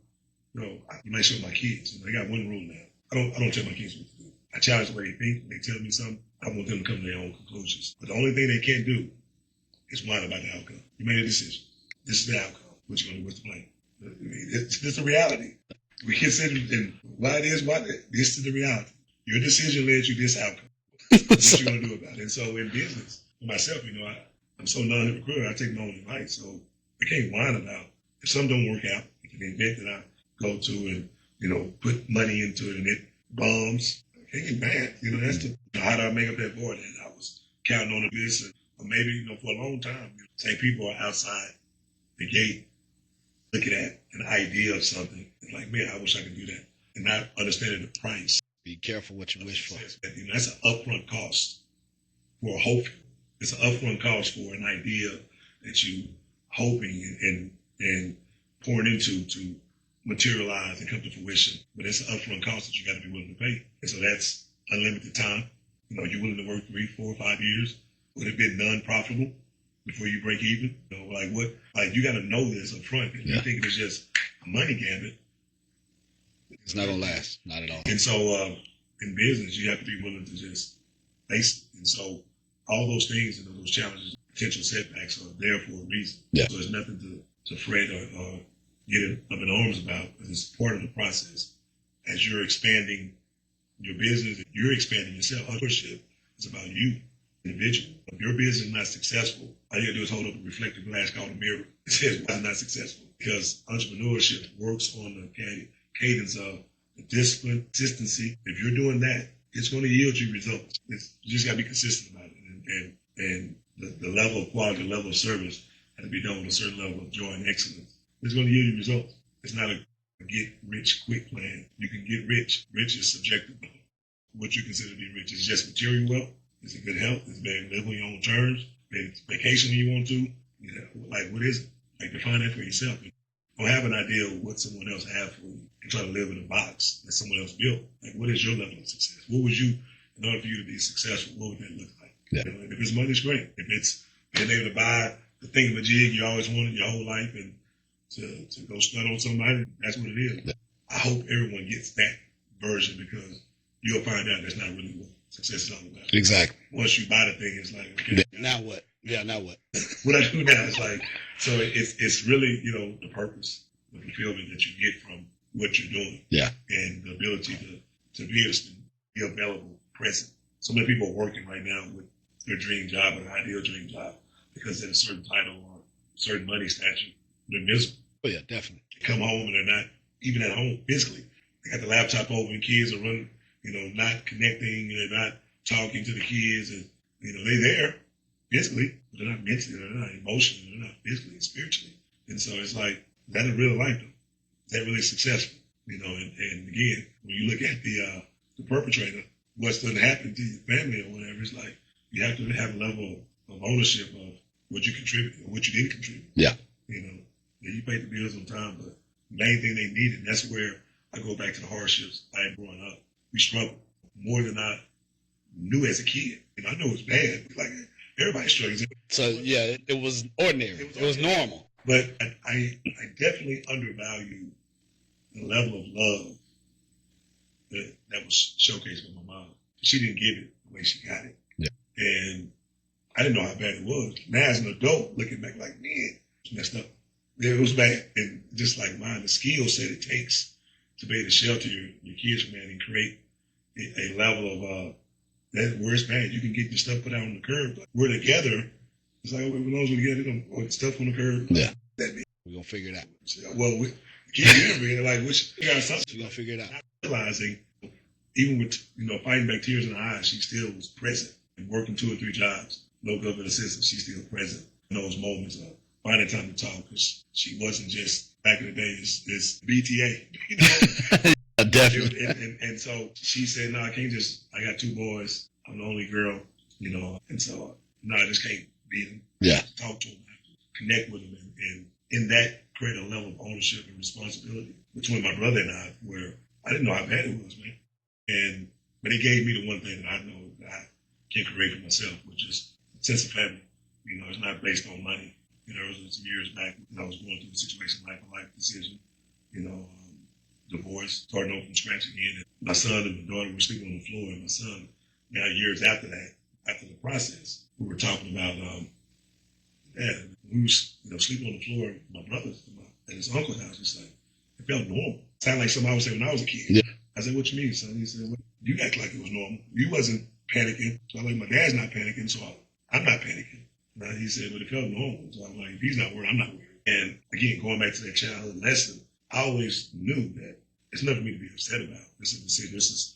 you might show my kids. I got one rule now. I don't tell my kids what to do. I challenge the way they think. When they tell me something, I want them to come to their own conclusions. But the only thing they can't do is whine about the outcome. You made a decision. This is the outcome. What you going to do? What's the plan? It's a reality. We can sit and why this. This is the reality. Your decision led you this outcome. What you going to do about it? And so in business, for myself, I'm so non-hypocritical, I take my own advice. So I can't whine about if something don't work out, like an event that I go to and, put money into it and it bombs. I can't get mad. That's how do I make up that void? And I was counting on this, or maybe, for a long time, say people are outside the gate looking at an idea of something. Like, man, I wish I could do that. And not understanding the price. Be careful what you wish for. That's an upfront cost for hope. It's an upfront cost for an idea that you hoping and pouring into to materialize and come to fruition. But it's an upfront cost that you got to be willing to pay. And so that's unlimited time. You're willing to work 3, 4, 5 years. Would it have been non-profitable before you break even? You got to know this up front. If you think it's just a money gambit, it's not going to last. Not at all. And so in business, you have to be willing to just face it. And so all those things and those challenges, potential setbacks are there for a reason. Yeah. So there's nothing to fret or get up in arms about, because it's part of the process. As you're expanding your business, you're expanding yourself. Entrepreneurship is about you, individual. If your business is not successful, all you gotta do is hold up a reflective glass called a mirror. It says why it's not successful. Because entrepreneurship works on the cadence of the discipline, consistency. If you're doing that, it's going to yield you results. You just got to be consistent about it. And the level of quality, the level of service has to be done with a certain level of joy and excellence. It's going to yield you results. It's not a get-rich-quick plan. You can get rich. Rich is subjective. What you consider to be rich is just material wealth. Is it good health? Is it being able to live on your own terms? Maybe vacation when you want to? What is it? Define that for yourself. Don't have an idea of what someone else has for you and try to live in a box that someone else built. What is your level of success? What would you, in order for you to be successful, what would that look like? Yeah. If it's money, it's great. If it's being able to buy the thingamajig you always wanted your whole life and to go stunt on somebody, that's what it is. Yeah. I hope everyone gets that version, because you'll find out that's not really what success is all about. Exactly. Once you buy the thing, it's like, okay. Now what? Yeah, now what? What I do now is so it's really, the purpose, the fulfillment that you get from what you're doing. Yeah. And the ability to be able to be available, present. So many people are working right now with their dream job or their ideal dream job because they're a certain title or certain money stature. They're miserable. Oh, yeah, definitely. They come home and they're not even at home physically. They got the laptop over and kids are running, not connecting, they're not talking to the kids, and, they're there physically, but they're not mentally, they're not emotionally, they're not physically and spiritually. And so it's like, is that a real life though? Is that really successful? And again, when you look at the perpetrator, what's going to happen to your family or whatever, it's like, you have to have a level of ownership of what you contributed or what you didn't contribute. Yeah. You paid the bills on time, but the main thing they needed, that's where I go back to the hardships I had growing up. We struggled more than I knew as a kid. I know it's bad. Like, everybody struggles. So, yeah, it was ordinary. It was normal. But I definitely undervalue the level of love that was showcased by my mom. She didn't give it the way she got it. Yeah. And I didn't know how bad it was. Now, as an adult, looking back like, man, it's messed up. it was bad. And just like mine, the skill set it takes to be able to shelter your kids from that and create a level of that where it's bad. You can get your stuff put out on the curb. But we're together. It's like, when those we get stuff on the curb. Yeah. That means, We're going to figure it out. well, we can't remember, like, which, you got something. We're going to figure it out. Not realizing, even with, fighting back tears in her eyes, she still was present and working 2 or 3 jobs. No government assistance, she's still present in those moments of finding time to talk, because she wasn't just, back in the day, it's BTA, Definitely. And so she said, no, I can't just, I got 2 boys, I'm the only girl, and so, no, I just can't beat them. Yeah. Talk to them, connect with them, and in that create a level of ownership and responsibility between my brother and I, where I didn't know how bad it was, man. But it gave me the one thing that I know that I can create for myself, which is a sense of family. It's not based on money. It was some years back when I was going through a situation like a life decision, divorce, starting over from scratch again. And my son and my daughter were sleeping on the floor, and my son, now years after that, after the process, we were talking about, we was, sleeping on the floor, my brother's at his uncle's house. He's like, it felt normal. Sounded like something I would say when I was a kid. Yeah. I said, what you mean, son? He said, well, you act like it was normal. You wasn't panicking. So I'm like, my dad's not panicking, so I'm not panicking. And he said, but it felt normal. So I'm like, if he's not worried, I'm not worried. And again, going back to that childhood lesson, I always knew that it's nothing for me to be upset about. This is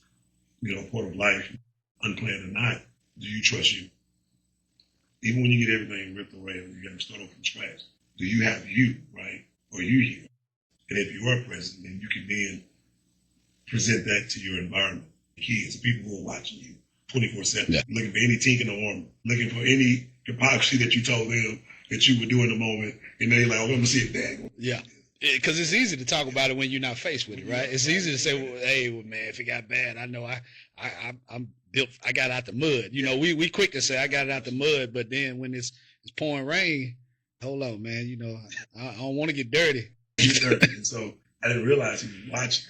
a part of life, unplanned or not. Do you trust you? Even when you get everything ripped away, you got to start over from scratch. Do you have you, right? Or you here? And if you are present, then you can then present that to your environment. Kids, the people who are watching you 24/7, yeah. Looking for any tink in the armor, looking for any hypocrisy that you told them that you would do in the moment, and they're like, "Oh, I'm gonna see if Dad." Yeah, because it's easy to talk about it when you're not faced with it, right? It's easy to say, well, "Hey, man, if it got bad, I know I'm built. I got out the mud." We quick to say I got it out the mud, but then when it's pouring rain, hold on, man. I don't want to get dirty. And so I didn't realize he was watching.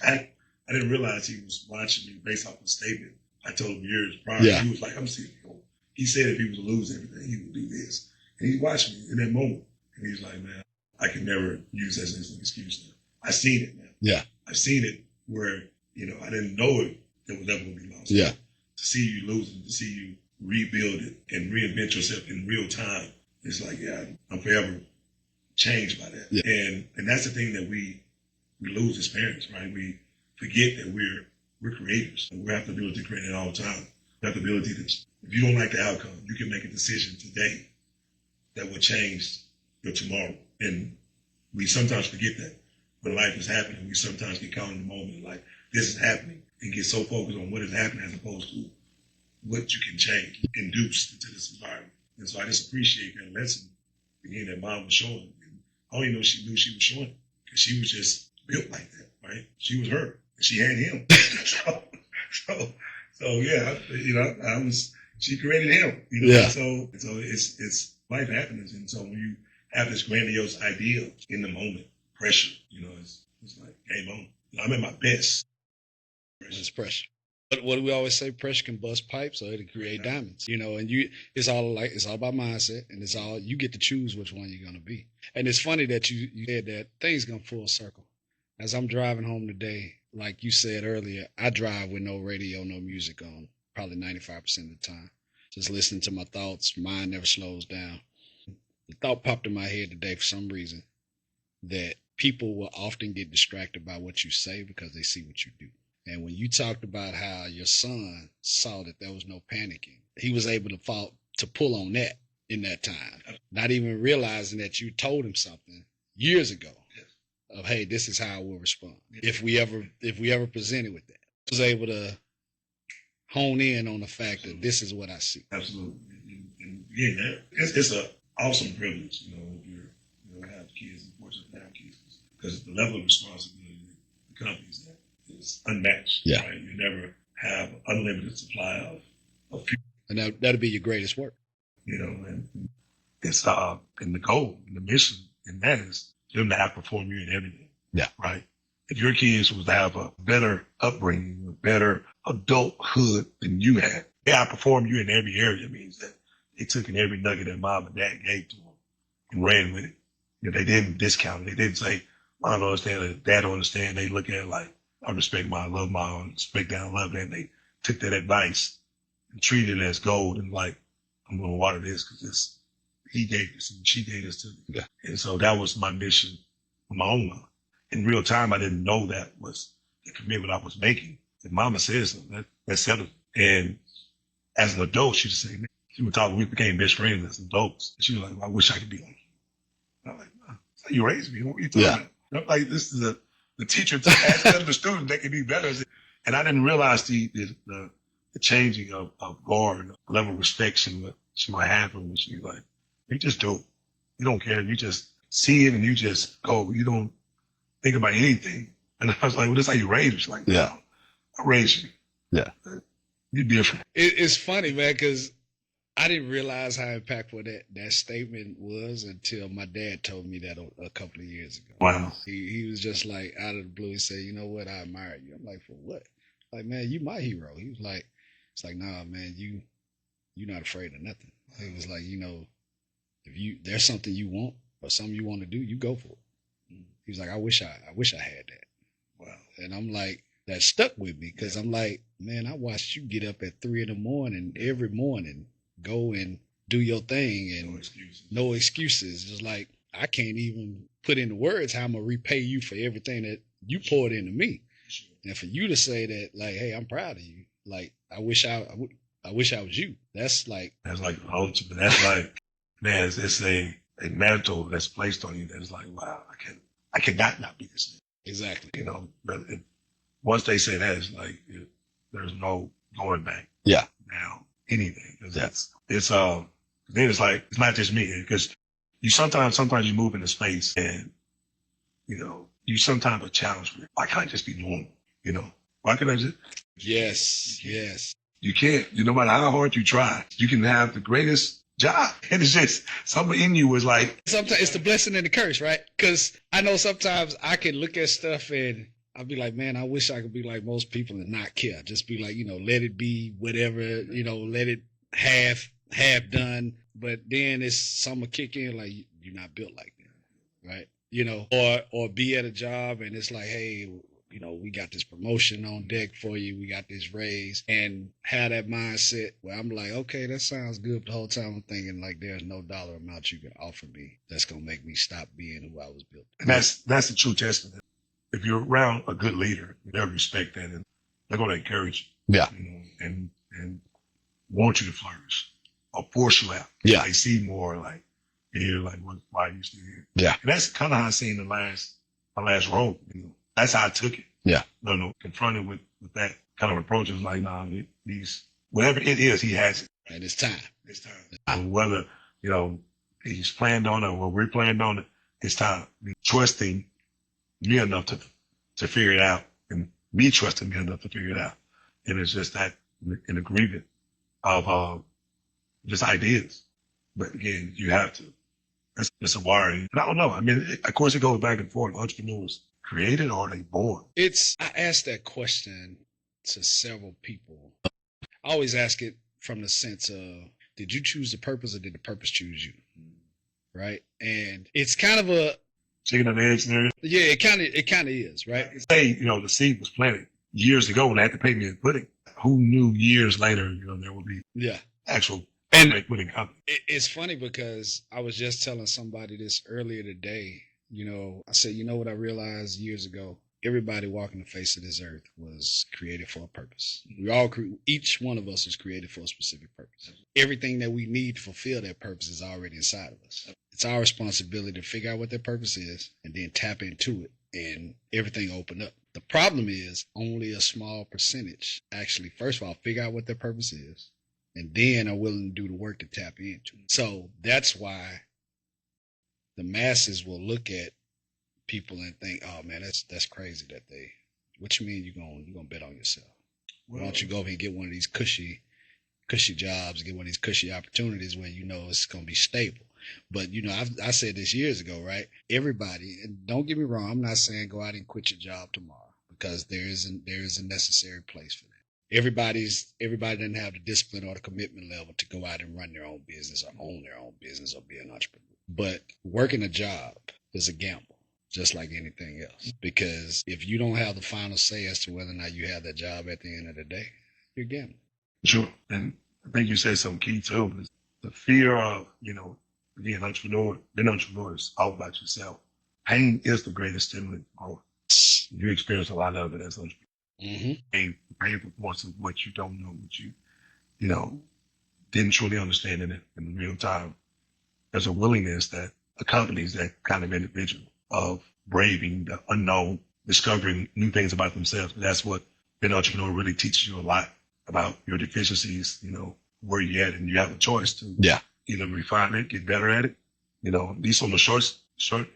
I didn't realize he was watching me based off the statement I told him years prior. Yeah. He was like, I'm seeing you. He said if he was to lose everything, he would do this. And he watched me in that moment. And he's like, man, I can never use that as an excuse now. I've seen it now. Yeah. I've seen it where, I didn't know it was ever going to be lost. Yeah. To see you lose it, to see you rebuild it and reinvent yourself in real time, it's like, yeah, I'm forever changed by that. Yeah. And that's the thing that we lose as parents, right? We forget that we're creators, and we have the ability to create it all the time. We have the ability to, if you don't like the outcome, you can make a decision today that will change your tomorrow. And we sometimes forget that when life is happening. We sometimes get caught in the moment like this is happening and get so focused on what is happening as opposed to what you can change, induce into this environment. And so I just appreciate that lesson again that Mom was showing. And I don't even know she knew she was showing it, because she was just built like that, right? She was her. She had him. so yeah, she created him, Yeah. So it's life happens. And so when you have this grandiose idea in the moment, pressure, it's like game on. I'm at my best. It's pressure. But what do we always say? Pressure can bust pipes, or it'll create diamonds. And it's all about mindset, and you get to choose which one you're gonna be. And it's funny that you said that things come full circle. As I'm driving home today, like you said earlier, I drive with no radio, no music on, probably 95% of the time. Just listening to my thoughts. Mind never slows down. The thought popped in my head today for some reason that people will often get distracted by what you say because they see what you do. And when you talked about how your son saw that there was no panicking, he was able to pull on that in that time, not even realizing that you told him something years ago. Of, hey, this is how we'll respond if we ever presented with that. I was able to hone in on the fact that this is what I see. Absolutely, and yeah, it's an awesome privilege, if you have kids and fortunate to have kids, because the level of responsibility that accompanies that is unmatched. Yeah, right? You never have unlimited supply of fuel, and that'll be your greatest work. And it's and the goal, and the mission, and that is them to outperform you in everything. Yeah. Right? If your kids was to have a better upbringing, a better adulthood than you had, they outperform you in every area. It means that they took in every nugget that Mom and Dad gave to them and ran with it. they didn't discount it. They didn't say, I don't understand it. Dad don't understand. They look at it like, I respect mom, I love mom, respect that, I love that. And they took that advice and treated it as gold and like, I'm going to water this because he gave this and she gave this to me. Yeah. And so that was my mission on my own life. In real time, I didn't know that was the commitment I was making. And mama said something, that settled it. And as an adult, she would say, man, she would talk, we became best friends as adults. And she was like, well, I wish I could be like you. I'm like, no, that's how you raised me. What are you talking about? I'm like, this is the teacher asking the student they can be better. And I didn't realize the changing of guard, level of respect she might have for me. She's like, you just do it. You don't care. You just see it and you just go. You don't think about anything. And I was like, well, this is how you raise me. She's like, no, I raised you. Yeah. You're different. It's funny, man, because I didn't realize how impactful that statement was until my dad told me that a couple of years ago. Wow. He was just like, out of the blue, he said, you know what, I admire you. I'm like, for what? Like, man, you my hero. He was like, it's like, nah, man, you're not afraid of nothing. He was like, if there's something you want or something you want to do, you go for it. He was like, I wish I had that. Wow. And I'm like, that stuck with me because I'm like, man, I watched you get up at 3 a.m. every morning, go and do your thing and no excuses. It's like, I can't even put into words how I'm going to repay you for everything that you poured into me. Sure. And for you to say that, like, hey, I'm proud of you. Like, I wish I was you. That's like the ultimate. That's like, man, it's a mantle that's placed on you that's like, wow, I cannot not be this. Exactly. But once they say that, it's like there's no going back. Yeah. Now anything. Then it's like it's not just me because you sometimes you move into space and you sometimes are challenged with why can't I just be normal? Why can't I just? Yes. You can't. No matter how hard you try, you can have the greatest job. And it's just something in you was like. Sometimes it's the blessing and the curse, right? Because I know sometimes I can look at stuff and I'll be like, man, I wish I could be like most people and not care. Just be like, let it be whatever, let it have done. But then it's something kick in like you're not built like that, right? Or be at a job and it's like, hey, we got this promotion on deck for you. We got this raise and have that mindset where I'm like, okay, that sounds good. But the whole time I'm thinking like, there's no dollar amount you can offer me that's going to make me stop being who I was built. And that's the true testament. If you're around a good leader, they'll respect that and they're going to encourage you. Yeah. And want you to flourish or force you out. Yeah. They see more like, like why are you still here? Yeah. And that's kind of how I seen my last role. That's how I took it. Yeah. Confronted with that kind of approach. It was like, nah, whatever it is, he has it. And it's time. It's time. And whether, he's planned on it or we're planned on it, it's time. Trusting me enough to figure it out and me trusting me enough to figure it out. And it's just that an agreement of just ideas. But again, you have to. It's a wiring. And I don't know. I mean, of course, it goes back and forth. Entrepreneurs created or are they born? I asked that question to several people. I always ask it from the sense of, did you choose the purpose or did the purpose choose you? Right? And it's kind of a chicken and egg scenario. Yeah, it kind of is, right? Say, the seed was planted years ago when they had to pay me in pudding. Who knew years later, there would be actual pudding company. It's funny because I was just telling somebody this earlier today. I said, what I realized years ago? Everybody walking the face of this earth was created for a purpose. Each one of us was created for a specific purpose. Everything that we need to fulfill that purpose is already inside of us. It's our responsibility to figure out what that purpose is and then tap into it and everything open up. The problem is only a small percentage actually, first of all, figure out what their purpose is and then are willing to do the work to tap into it. So that's why the masses will look at people and think, oh man, that's crazy that what you mean you're gonna bet on yourself? Why don't you go over and get one of these cushy jobs, get one of these cushy opportunities where it's gonna be stable. But I said this years ago, right? Everybody, and don't get me wrong, I'm not saying go out and quit your job tomorrow because there is a necessary place for that. Everybody doesn't have the discipline or the commitment level to go out and run their own business or own their own business or be an entrepreneur. But working a job is a gamble, just like anything else. Because if you don't have the final say as to whether or not you have that job at the end of the day, you're gambling. Sure. And I think you said something key too, is the fear of, being an entrepreneur. Being an entrepreneur is all about yourself. Pain is the greatest stimulant. You experience a lot of it as an entrepreneur. Painful parts of what you don't know, what you didn't truly understand in real time. There's a willingness that accompanies that kind of individual of braving the unknown, discovering new things about themselves. And that's what being an entrepreneur really teaches you a lot about your deficiencies, where you're at, and you have a choice to either refine it, get better at it, at least on the short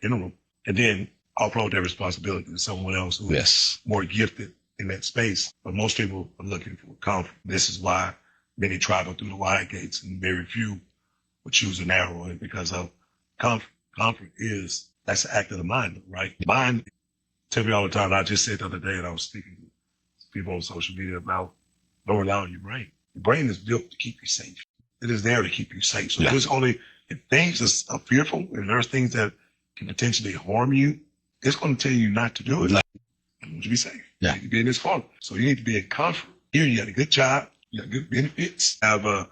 interim, and then offload that responsibility to someone else who is more gifted in that space. But most people are looking for comfort. This is why many travel through the wide gates and very few will choose the narrow way, because of comfort. Comfort that's the act of the mind, right? Mind, tell me all the time, I just said the other day, and I was speaking to people on social media about don't rely on your brain. Your brain is built to keep you safe. It is there to keep you safe. So there's only, if things are fearful, and there's things that can potentially harm you, it's going to tell you not to do it. I want you to be safe. You need to be in this corner. So you need to be in comfort. Here you got a good job. You got good benefits. Have a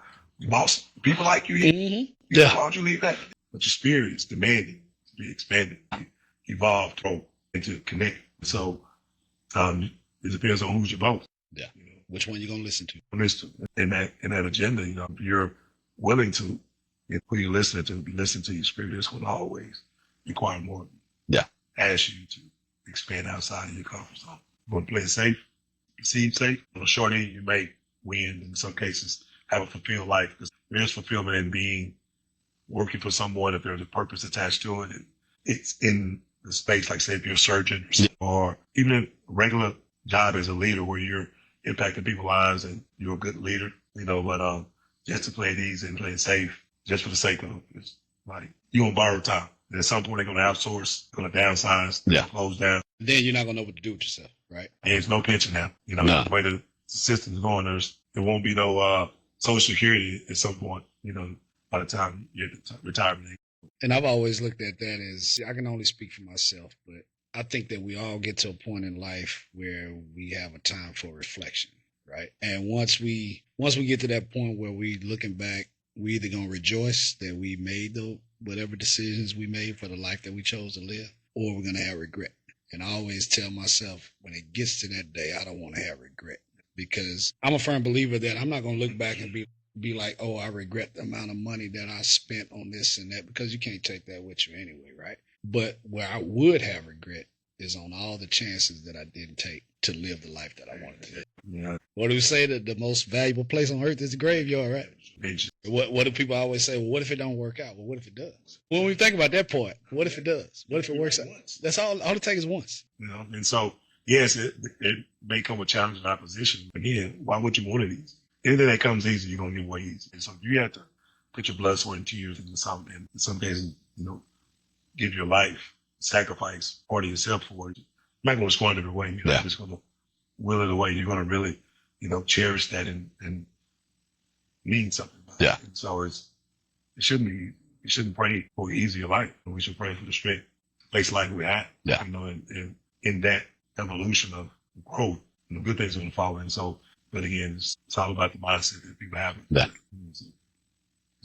boss. People like you here. Why don't you leave that? But your spirit is demanding to be expanded, evolved, grow, and to connect. So it depends on who's your boss. Which one you gonna listen to? In that agenda, if you're willing to, who you're listening to, listen to your spirit, it's going to always require more of you. Ask you to expand outside of your comfort zone. You want to play it safe, proceed safe. On the short end, you may win. In some cases, have a fulfilled life. Because there is fulfillment in working for someone if there's a purpose attached to it. And it's in the space, like say if you're a surgeon or even a regular job as a leader where you're impacting people's lives and you're a good leader, but just to play it easy and play it safe, just for the sake of it, it's like you won't borrow time. And at some point they're going to outsource, going to downsize, close down. Then you're not going to know what to do with yourself, right? And there's no pension now. The way the system's going, there won't be no Social Security at some point, by the time you're at retirement age. And I've always looked at that as, I can only speak for myself, but I think that we all get to a point in life where we have a time for reflection, right? And once we get to that point where we looking back, we either gonna rejoice that we made whatever decisions we made for the life that we chose to live, or we're gonna have regret. And I always tell myself, when it gets to that day, I don't want to have regret, because I'm a firm believer that I'm not gonna look back and be like, oh, I regret the amount of money that I spent on this and that, because you can't take that with you anyway, right? But where I would have regret is on all the chances that I didn't take to live the life that I wanted to live. Yeah. What do we say, that the most valuable place on earth is the graveyard, right? What do people always say? Well, what if it don't work out? Well, what if it does? When we think about that part, what if it does? What if it works out? That's all it takes is once. And so, yes, it may come with challenge and opposition. Again, why would you want of these? Anything that comes easy, you're going to get way easy. And so you have to put your blood, sweat, and tears into something. And in some cases, give your life, sacrifice part of yourself for it. You're not going to squander it away. You're not just going to will it away. You're going to really, cherish that and mean something about it. And so you shouldn't pray for easier life. We should pray for the strength to face life we have. And in that evolution of growth, good things are going to follow. And so, but again, it's all about the mindset that people have. It's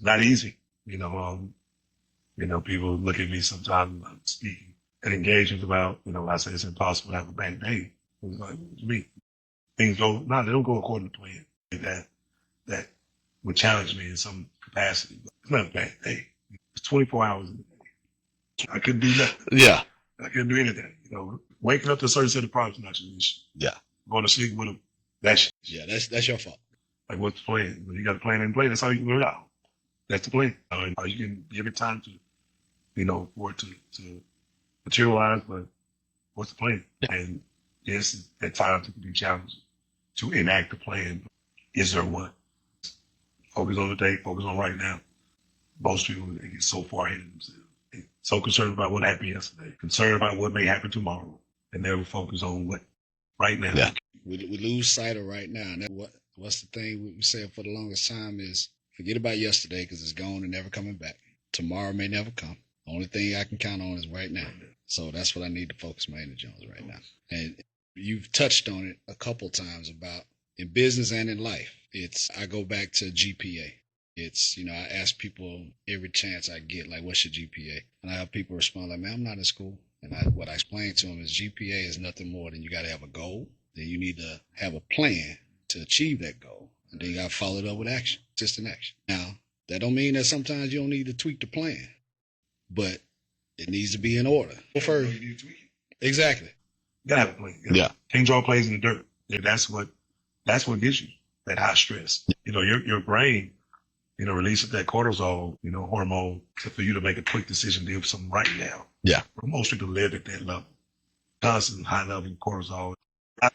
not easy. People look at me sometimes speaking at engagements about, I say it's impossible to have a bad day. It's like, what do you mean? Things they don't go according to plan. That would challenge me in some capacity. But it's not a bad day. It's 24 hours in a day. I couldn't do nothing. I couldn't do anything. Waking up to a certain set of problems is not your issue. Going to sleep with them, that's your fault. Like, what's the plan? You got a plan in place. That's how you can work out. That's the plan. You can give it time to, for it to materialize, but what's the plan? And yes, at times it can be challenging to enact the plan. Is there one? Focus on the day, focus on right now. Most people, they get so far ahead of themselves. They're so concerned about what happened yesterday, concerned about what may happen tomorrow, and never focus on what right now. We lose sight of right now. And what's the thing we said for the longest time is, forget about yesterday, because it's gone and never coming back. tomorrow may never come. The only thing I can count on is right now. So that's what I need to focus my energy on right now. And you've touched on it a couple times about in business and in life. I go back to GPA. I ask people every chance I get, like, what's your GPA? And I have people respond like, man, I'm not in school. And what I explain to them is GPA is nothing more than you got to have a goal. Then you need to have a plan to achieve that goal. And then you got to follow it up with action, consistent action. Now, that don't mean that sometimes you don't need to tweak the plan, but it needs to be in order. You need to tweak it. Exactly. You gotta have a plan. Yeah. Can't draw plays in the dirt. That's what gives you that high stress. Your brain, releases that cortisol, hormone for you to make a quick decision to do something right now. Yeah. But most people live at that level, constant high level of cortisol.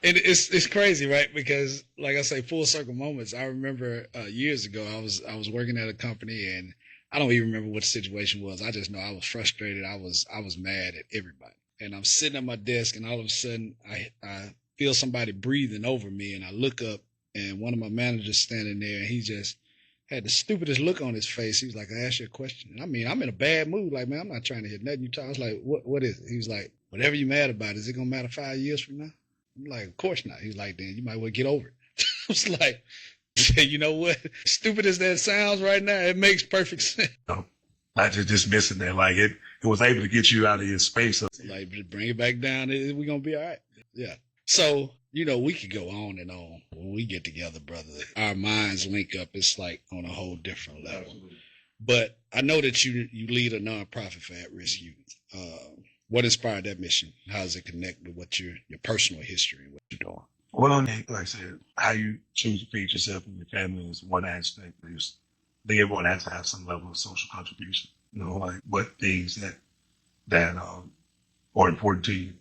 And it's crazy, right? Because, like I say, full circle moments. I remember years ago, I was working at a company, and I don't even remember what the situation was. I just know I was frustrated. I was mad at everybody. And I'm sitting at my desk, and all of a sudden, I feel somebody breathing over me, and I look up, and one of my managers standing there, and he just had the stupidest look on his face. He was like, I asked you a question. And I mean, I'm in a bad mood. Like, man, I'm not trying to hit nothing you talk. I was like, what is it? He was like, whatever you're mad about, is it going to matter 5 years from now? I'm like, of course not. He's like, then you might well get over it. I was like, you know what? Stupid as that sounds right now, it makes perfect sense. Not just dismissing that. Like it was able to get you out of your space. Like, just bring it back down. We're going to be all right. Yeah. So, we could go on and on. When we get together, brother, our minds link up. It's like on a whole different level. Absolutely. But I know that you lead a nonprofit for at-risk youth. What inspired that mission? How does it connect with what your personal history and what you're doing? Well, like I said, how you choose to feed yourself and your family is one aspect. I think everyone has to have some level of social contribution. Like what things that are important to you.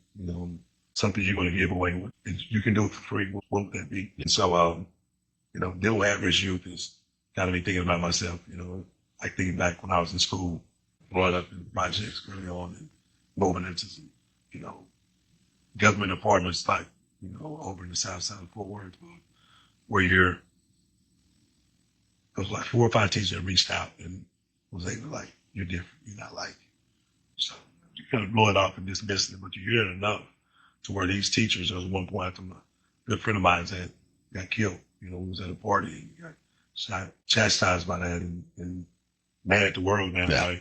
Something you're going to give away with, and you can do it for free. What would that be? And so, dealing with at-risk youth is kind of me thinking about myself. Like thinking back when I was in school, growing up in projects early on, and moving into some, government apartments like, over in the south side of Fort Worth, where there was like 4 or 5 teachers that reached out and was able to, like, you're different, you're not like you. So you kind of blow it off and dismiss it, but you hear it enough to where these teachers, there was one point, a good friend of mine that got killed, we was at a party and he got chastised by that and mad at the world, man. Yeah.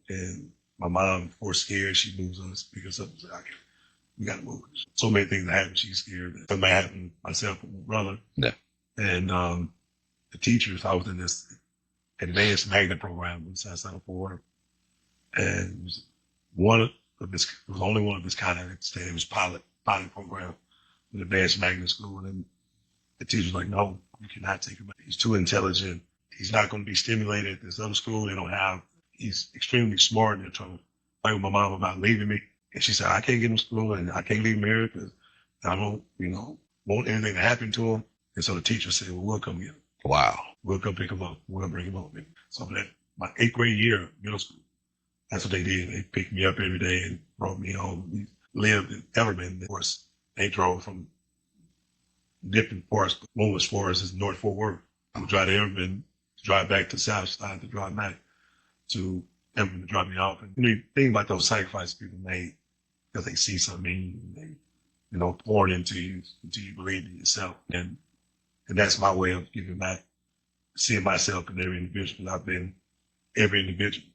And my mom, before scared, she moves us, pick us up and say, okay, we got to move. So many things happen. She's scared. Something happened to myself and my brother. Yeah. And the teachers, I was in this advanced magnet program in South Side of Fort Worth. And it was only one of this kind of state. It was pilot program with advanced magnet school. And then the teacher was like, no, you cannot take him. He's too intelligent. He's not going to be stimulated at this other school. He's extremely smart. And they're trying to fight with my mom about leaving me. And she said, I can't get him to school and I can't leave him here because I don't, want anything to happen to him. And so the teacher said, well, we'll come get him. Wow. We'll come pick him up. We'll bring him home. So that my 8th grade year, middle school, that's what they did. They picked me up every day and brought me home. We lived in Everman. Of course, they drove from different parts. But one was far as North Fort Worth. I would drive to Everman, drive back to South Side, to drive back to Everman to drop me off. And think about those sacrifices people made because they see something in you, they, pouring into you until you believe in yourself. And that's my way of giving back, seeing myself in every individual. I've been every individual,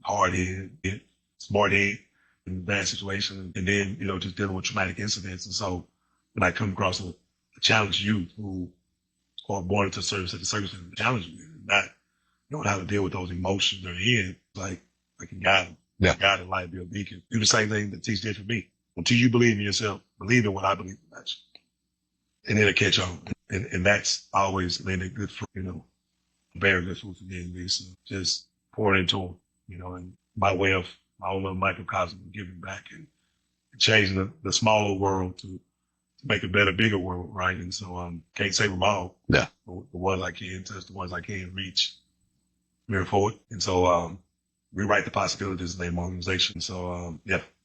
hard-headed, smart-head in bad situations, and then, just dealing with traumatic incidents. And so when I come across a challenged youth who are born into service at the service and challenge me, not knowing how to deal with those emotions they're in, like I can guide them. Yeah. Guide and light, be a beacon. Do the same thing that Teach did for me. Until you believe in yourself, believe in what I believe in. And it'll catch on. And that's always landed good fruit, very good fruit for me. So just pouring into them, and my way of my own little microcosm of giving back and changing the smaller world to make a better, bigger world, right? And so can't save them all. Yeah. The ones I can touch, the ones I can reach, move forward. And so rewrite the possibilities of the name organization. So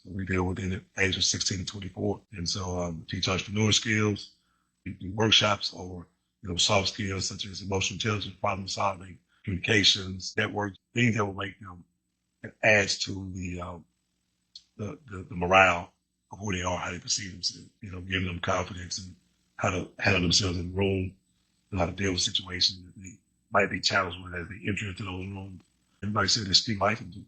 we deal within the age of 16 to 24. And so teach entrepreneur skills, do workshops or soft skills such as emotional intelligence, problem solving, communications, networks, things that will make them adds to the morale of who they are, how they perceive themselves, giving them confidence and how to handle themselves in the room and how to deal with situations that they might be challenged with as they enter into those rooms. And like I said, they speak life into.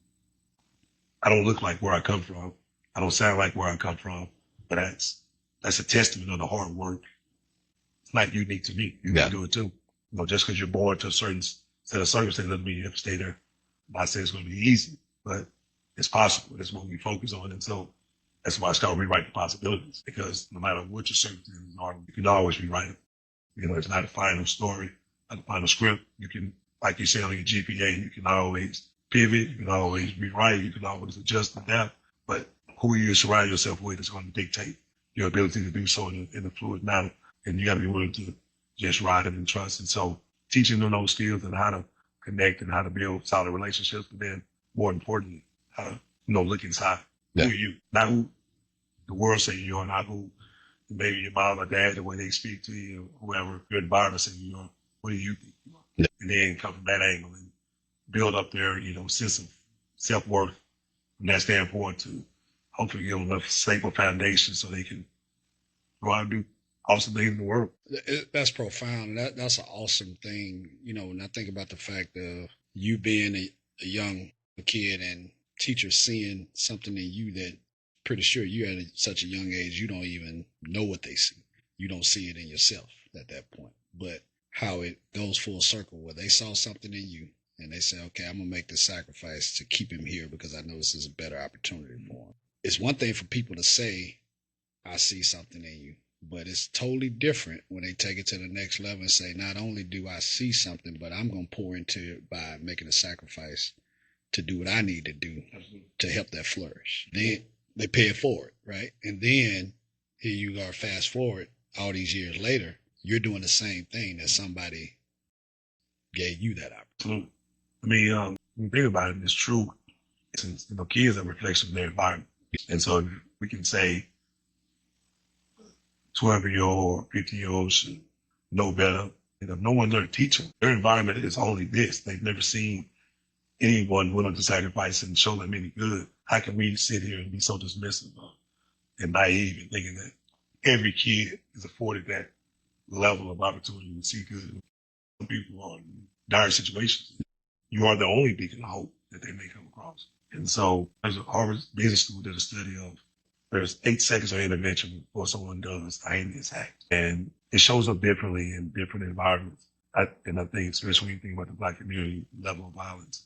I don't look like where I come from. I don't sound like where I come from, but that's a testament of the hard work. It's not unique to me. You can do it too. Just because you're born to a certain set of circumstances doesn't mean you have to stay there. I'm not saying it's going to be easy, but it's possible. That's what we focus on. And so that's why I start rewriting possibilities, because no matter what your circumstances are, you can always rewrite it. It's not a final story, not a final script. You can, like you said on your GPA, you can always pivot, you can always rewrite, you can always adjust and adapt. But who you surround yourself with is going to dictate your ability to do so in a fluid manner. And you got to be willing to just ride it and trust. And so teaching them those skills and how to connect and how to build solid relationships, but then more importantly, how to, look inside. Yeah. Who are you? Not who the world say you are, not who maybe your mom or dad, the way they speak to you, or whoever your environment say you are. What do you think you are? Yeah. And then come from that angle and build up their, sense of self-worth from that standpoint to hopefully give them a stable foundation so they can go out and do awesome things in the world. That's profound. That's an awesome thing. When I think about the fact of you being a young kid and teachers seeing something in you that pretty sure you at such a young age, you don't even know what they see. You don't see it in yourself at that point. But how it goes full circle where they saw something in you and they say, okay, I'm going to make this sacrifice to keep him here because I know this is a better opportunity for him. It's one thing for people to say, I see something in you. But it's totally different when they take it to the next level and say, not only do I see something, but I'm going to pour into it by making a sacrifice to do what I need to do to help that flourish. Then they pay it forward, right? And then here you are, fast forward all these years later, you're doing the same thing that somebody gave you that opportunity. Absolutely. I mean, when you think about it, it's true. Since, kids are a reflection of their environment. And so if we can say 12-year-old or 15-year-old should know better. If no one's there to teach them, their environment is only this. They've never seen anyone willing to sacrifice and show them any good. How can we sit here and be so dismissive and naive and thinking that every kid is afforded that level of opportunity to see good? Some people are in dire situations. You are the only beacon of hope that they may come across. And so there's a Harvard Business School did a study of there's 8 seconds of intervention before someone does a heinous act. And it shows up differently in different environments. And I think, especially when you think about the Black community level of violence,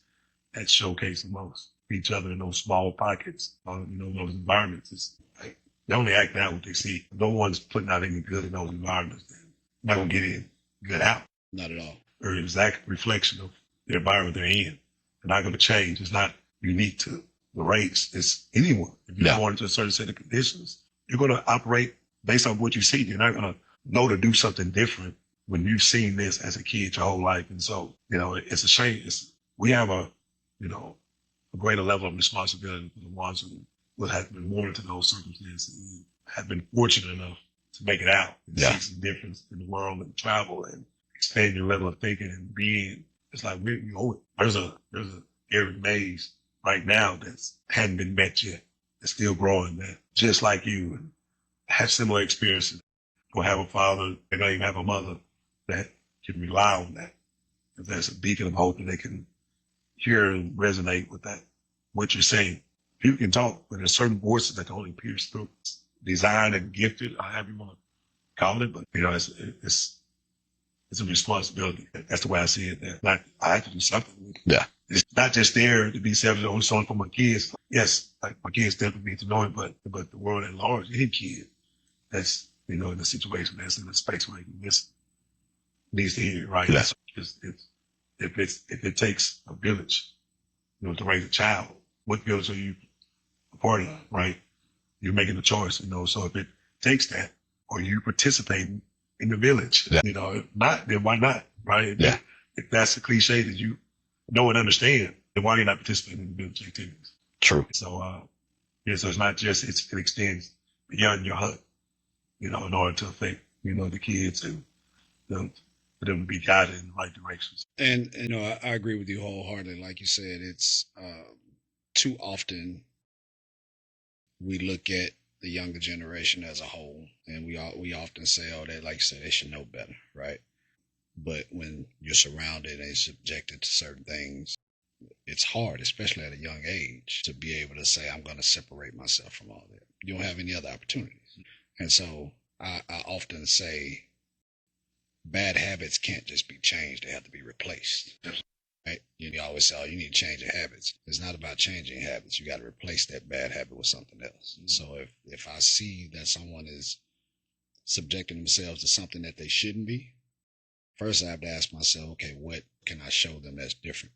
that's showcased the most. Each other in those small pockets, those environments. It's like they only act out what they see. No one's putting out any good in those environments. They're not going to get in good out. Not at all. Or an exact reflection of the environment they're in. They're not going to change. It's not unique to the race. It's anyone. If you're born into a certain set of conditions, you're going to operate based on what you see. You're not going to know to do something different when you've seen this as a kid your whole life. And so, it's a shame. We have a greater level of responsibility for the ones who have been born into those circumstances and have been fortunate enough to make it out and see some difference in the world and travel and expand your level of thinking and being. It's like we owe it. There's a Eric Mays right now that's hadn't been met yet. That's still growing, that just like you and have similar experiences. Will have a father, they don't even have a mother that can rely on that. If there's a beacon of hope that they can hear and resonate with that, what you're saying. People can talk, but there's certain voices that can only pierce through. Designed and gifted, however you want to call it, but it's a responsibility. That's the way I see it. That I have to do something with it. Yeah. It's not just there to be selfish or something for my kids. Yes, like my kids definitely need to know it, but the world at large, any kid that's, in a situation that's in a space where this needs to hear it, right? Yeah. If it takes a village, to raise a child, what village are you a part of, right? You're making a choice, so if it takes that, or you participating in the village, if not, then why not, right? If that's a cliche that you know and understand, then why are you not participating in the village activities? True. So, so it's not just, it extends beyond your hut, in order to affect, the kids and for them to be guided in the right directions. And I agree with you wholeheartedly. Like you said, it's too often we look at the younger generation as a whole, and we often say, "Oh, they like you said, they should know better," right? But when you're surrounded and subjected to certain things, it's hard, especially at a young age, to be able to say, "I'm going to separate myself from all that." You don't have any other opportunities, and so I often say, bad habits can't just be changed; they have to be replaced. Right? You always say, "Oh, you need to change your habits." It's not about changing habits. You got to replace that bad habit with something else. So if I see that someone is subjecting themselves to something that they shouldn't be, first I have to ask myself, okay, what can I show them that's different?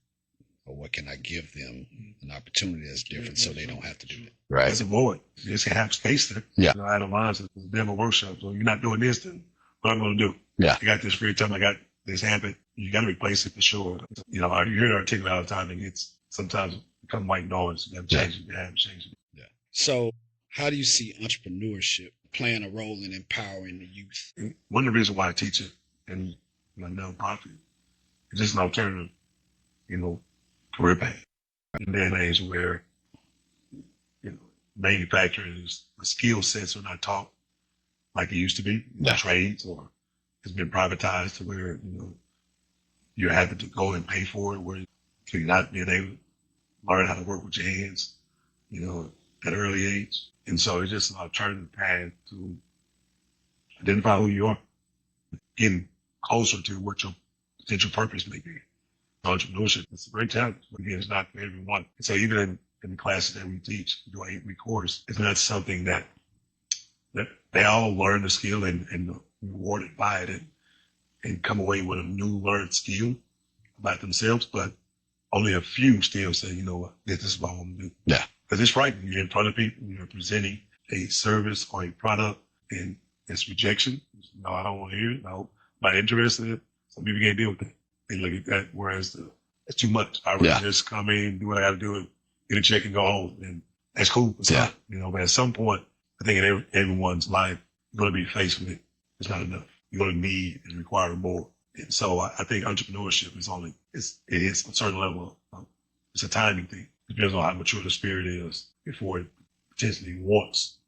Or what can I give them an opportunity that's different so they don't have to do it? Right. As a board, you just have space there. Yeah. I had a line, it's a demo workshop. So you're not doing this, then what I'm going to do? Yeah. I got this free time. I got this habit. You got to replace it for sure. I hear it articulate all the time, and it's sometimes become white noise. You have to change it. You have to change it. Yeah. So how do you see entrepreneurship playing a role in empowering the youth? And one of the reasons why I teach it in my nonprofit is just an alternative, career path. In the age where, manufacturing is the skill sets are not taught like it used to be in trades, or it's been privatized to where, you're having to go and pay for it, where you're not being able to learn how to work with your hands, at an early age. And so it's just an alternative path to identify who you are, getting closer to what your potential purpose may be. Entrepreneurship is a great challenge, but again, it's not for everyone. So even in the classes that we teach, we do an 8-week course, it's not something that they all learn the skill and rewarded by it and come away with a new learned skill about themselves, but only a few still say, you know what, this is what I want to do. Yeah. Because it's frightening. You're in front of people, you're presenting a service or a product, and it's rejection. No, I don't want to hear it. No, I'm not interested. Some people can't deal with it. They look at that, whereas it's too much. I would just come in, do what I got to do, and get a check and go home. And that's cool. It's not, but at some point, I think in everyone's life, you're going to be faced with it. It's not enough. You're going to need and require more. And so I think entrepreneurship it is a certain level of, it's a timing thing. It depends on how mature the spirit is before it potentially wants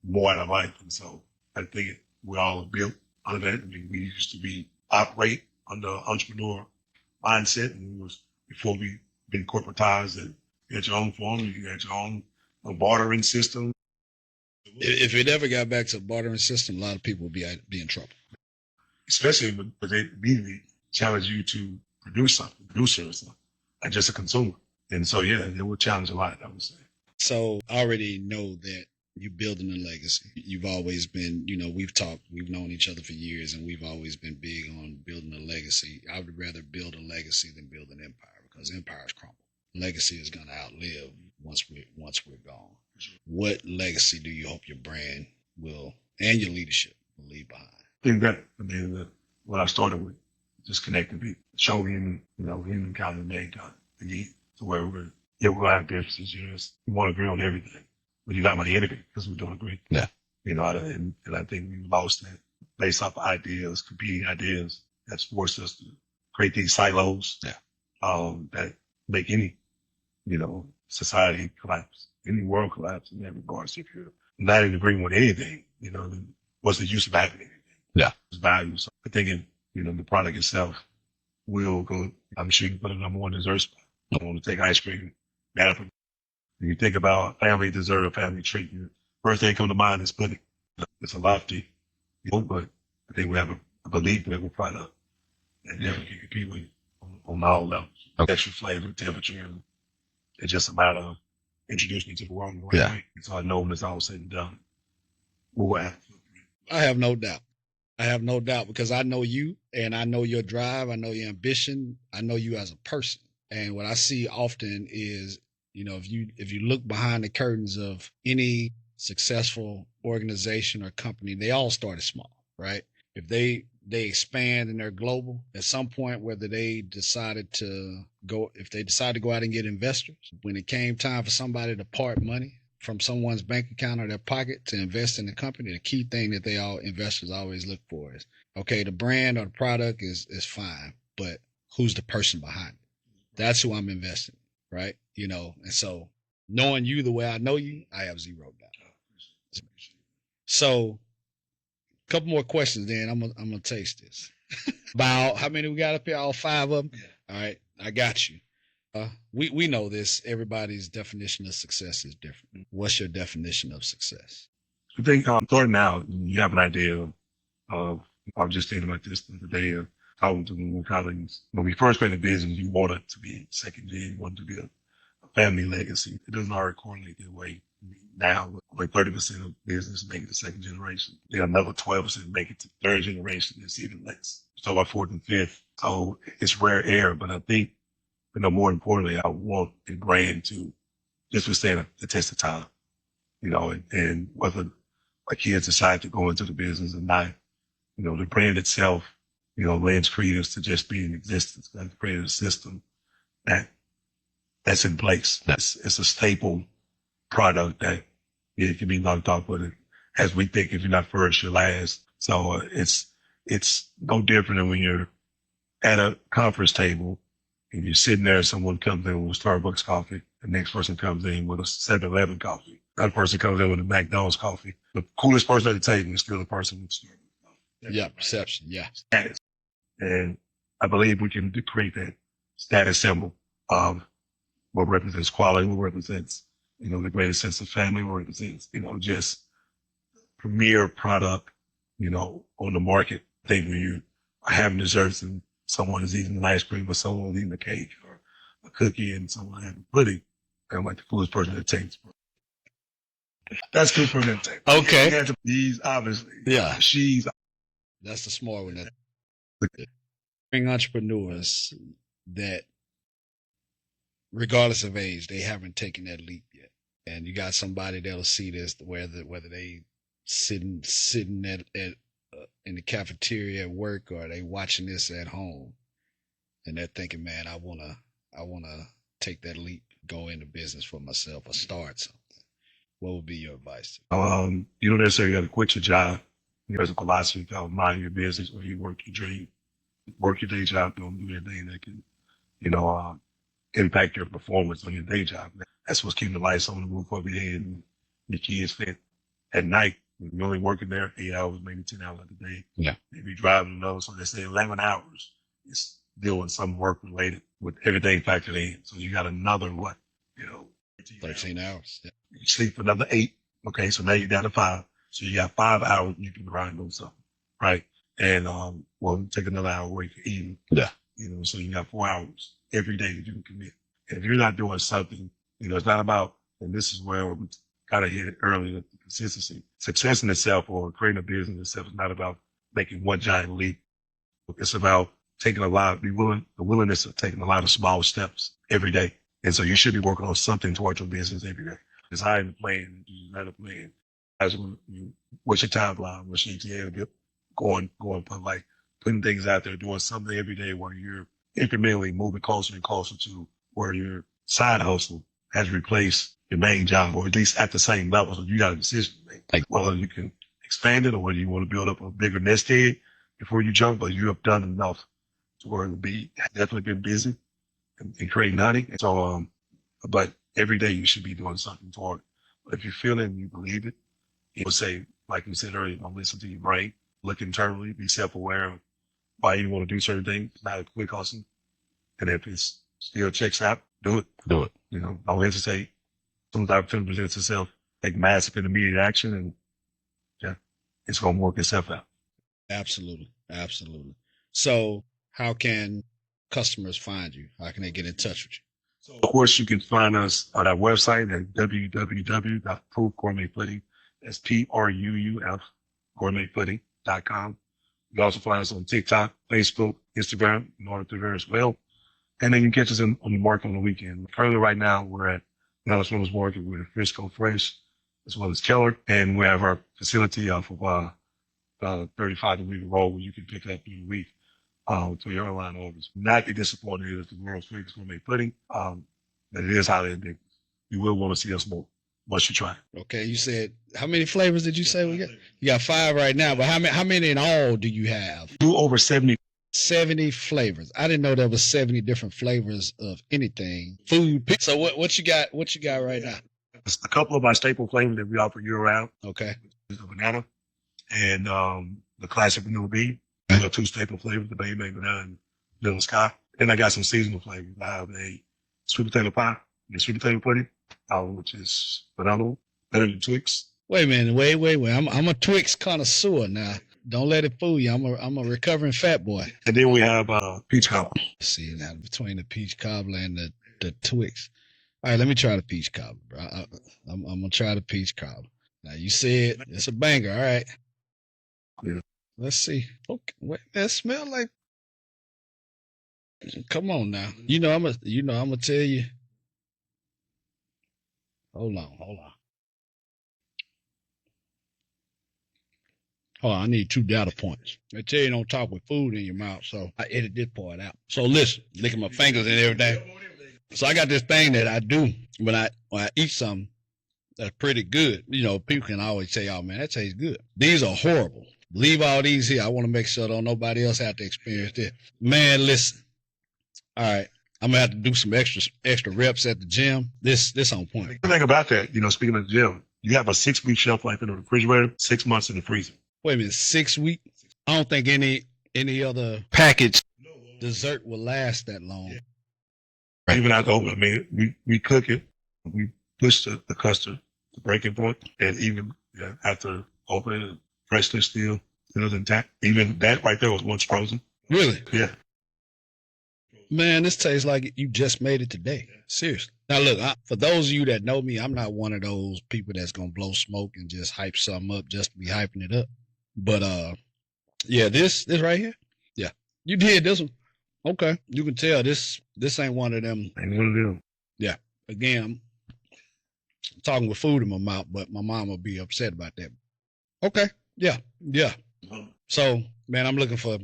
more out of life. And so I think we all are built under that. I mean, we used to operate under entrepreneur mindset, and it was before we been corporatized, and you had your own form, you had your own bartering system. If it ever got back to a bartering system, a lot of people would be in trouble. Especially when they immediately challenge you to produce something, not just a consumer. And so, it will challenge a lot, I would say. So I already know that you're building a legacy. You've always been, we've known each other for years, and we've always been big on building a legacy. I would rather build a legacy than build an empire, because empires crumble. Legacy is going to outlive once we're gone. What legacy do you hope your brand and your leadership will leave behind? I think what I started with, just connecting people, showing, human kind of mankind again, to where we'll have differences, we want to agree on everything. But you're not going to enemy because we don't agree. Yeah. And I think we lost that based off of ideas, competing ideas. That's forced us to create these silos that make any, society collapse, any world collapse in that regard. So if you're not in agreement with anything, then what's the use of having anything? Yeah. It's value. So I think, the product itself will go, I'm sure you put a number one dessert spot. I want to take ice cream. When you think about family dessert or family treat, your first thing come to mind is pudding. It's a lofty, but I think we have a belief that we're product that never can compete with on all levels. Okay. Extra flavor, temperature, and it's just a matter of introducing you to the world in the right way. So I know when it's all said and done, we'll have. I have no doubt, because I know you, and I know your drive. I know your ambition. I know you as a person. And what I see often is, if you look behind the curtains of any successful organization or company, they all started small, right? If they expand and they're global, at some point, whether they decided to go out and get investors, when it came time for somebody to part money from someone's bank account or their pocket to invest in the company, the key thing that investors always look for is, okay, the brand or the product is fine, but who's the person behind it? That's who I'm investing, right? And so knowing you the way I know you, I have zero doubt. So a couple more questions, then I'm gonna taste this. About how many we got up here? All 5 of them. Yeah. All right, I got you. We know this. Everybody's definition of success is different. What's your definition of success? I think starting out, you have an idea of, I was just thinking about this the other day, talking to my colleagues. When we first went into business, you want it to be second gen, you want it to be a family legacy. It doesn't already correlate that way. Now, like 30% of business make it to second generation. Then another 12% make it to third generation. It's even less. So about fourth and fifth. So it's rare air, but I think, more importantly, I want the brand to just withstand the test of time, and whether my kids decide to go into the business or not, the brand itself, lends credence to just be in existence. That's created a system that's in place. It's a staple product that it can be knocked off, but as we think, if you're not first, you're last. So it's no different than when you're at a conference table and you're sitting there, someone comes in with a Starbucks coffee, the next person comes in with a 7-Eleven coffee, that person comes in with a McDonald's coffee. The coolest person at the table is still the person with Starbucks coffee. Yeah, perception, yeah. Status. And I believe we can create that status symbol of what represents quality, what represents, the greatest sense of family, what represents, just premier product, on the market. I think when you are having desserts and someone is eating an ice cream or someone is eating a cake or a cookie and someone having pudding, I'm like the coolest person that takes. That's good for them. Okay. He's obviously. Yeah. She's. That's the smart one. That entrepreneurs that, regardless of age, they haven't taken that leap yet. And you got somebody that'll see this, whether they sitting at in the cafeteria at work or they watching this at home, and they're thinking, man, I wanna take that leap, go into business for myself or start something. What would be your advice? You don't necessarily got to quit your job. There's a philosophy called mind your business, where you work your dream, work your day job, don't do anything that can, impact your performance on your day job. That's what's keeping the lights on the roof over your head and your kids fed. At night, you're only working there 8 hours, maybe 10 hours a day. Yeah. Maybe driving another, so they say 11 hours. It's doing some work related with everything factored in. So you got another, 13 hours. Yeah. You sleep for another 8. Okay, so now you're down to 5. So you got 5 hours you can grind on something, right? And, take another hour away for eating. Yeah. So you got 4 hours every day that you can commit. And if you're not doing something, it's not about, and this is where we kind of hit it earlier, the consistency. Success in itself or creating a business itself is not about making one giant leap. It's about taking the willingness of taking a lot of small steps every day. And so you should be working on something towards your business every day. Design the plan, design a plan. What's your timeline? What's your ETA? Going, but like putting things out there, doing something every day where you're incrementally moving closer and closer to where your side hustle has replaced your main job, or at least at the same level. So you got a decision to make. Like whether you can expand it or whether you want to build up a bigger nest egg before you jump, but you have done enough to where the bee has definitely been busy and creating honey. And so, but every day you should be doing something toward it. But if you feel it and you believe it, you would say, like you said earlier, don't listen to your brain, look internally, be self-aware of why you want to do certain things, not a quick hustle. And if it still checks out, do it. Do it. Don't hesitate. Sometimes opportunity presents itself, take massive and immediate action, and it's going to work itself out. Absolutely. Absolutely. So how can customers find you? How can they get in touch with you? So, of course, you can find us on our website at www.pruufgourmetpudding. That's PRUUF gourmetpudding.com. You can also find us on TikTok, Facebook, Instagram, in order to there as well. And then you can catch us on the market on the weekend. Currently, right now, we're at Dallas Farmers Market with Frisco Fresh, as well as Keller. And we have our facility off of 35 Degree Road where you can pick up in a week to your online orders. Not be disappointed if the world's biggest gourmet pudding, but it is highly addictive. You will want to see us more. once you try it. Okay, you said, how many flavors did you say we got? You got 5 right now, but how many in all do you have? Do over 70. 70 flavors. I didn't know there was 70 different flavors of anything. Food. So what you got? What you got right now? It's a couple of our staple flavors that we offer year round. Okay. The banana and the classic vanilla bean. Those are 2 staple flavors, the baby banana and vanilla sky. Then I got some seasonal flavors. I have a sweet potato pie and sweet potato pudding, which is phenomenal, better than Twix. Wait a minute. Wait. I'm a Twix connoisseur now. Don't let it fool you. I'm a recovering fat boy. And then we have peach cobbler. See, now between the peach cobbler and the Twix. All right, let me try the peach cobbler, bro. I'm gonna try the peach cobbler. Now you said it's a banger. All right. Yeah. Let's see. Okay, wait, that smell like. Come on now. I'm gonna tell you. Hold on. Oh, I need 2 data points. They tell you don't talk with food in your mouth, so I edit this part out. So listen, licking my fingers and everything. So I got this thing that I do when I eat something that's pretty good. People can always say, "Oh man, that tastes good." These are horrible. Leave all these here. I want to make sure don't nobody else have to experience this. Man, listen. All right, I'm gonna have to do some extra reps at the gym. This on point. The thing about that, speaking of the gym, you have a 6-week shelf life in the refrigerator, 6 months in the freezer. Wait a minute, 6 weeks? I don't think any other package dessert will last that long. Yeah. Right. Even after open, I mean, we cook it, we push the custard to breaking point, and even after opening it, freshness still intact. Even that right there was once frozen. Really? Yeah. Man, this tastes like you just made it today. Seriously. Now look, for those of you that know me, I'm not one of those people that's gonna blow smoke and just hype something up just to be hyping it up. But yeah, this right here, yeah, you did this one. Okay, you can tell this ain't one of them. Ain't one of them. Yeah. Again, I'm talking with food in my mouth, but my mom will be upset about that. Okay. Yeah. So, man, I'm looking for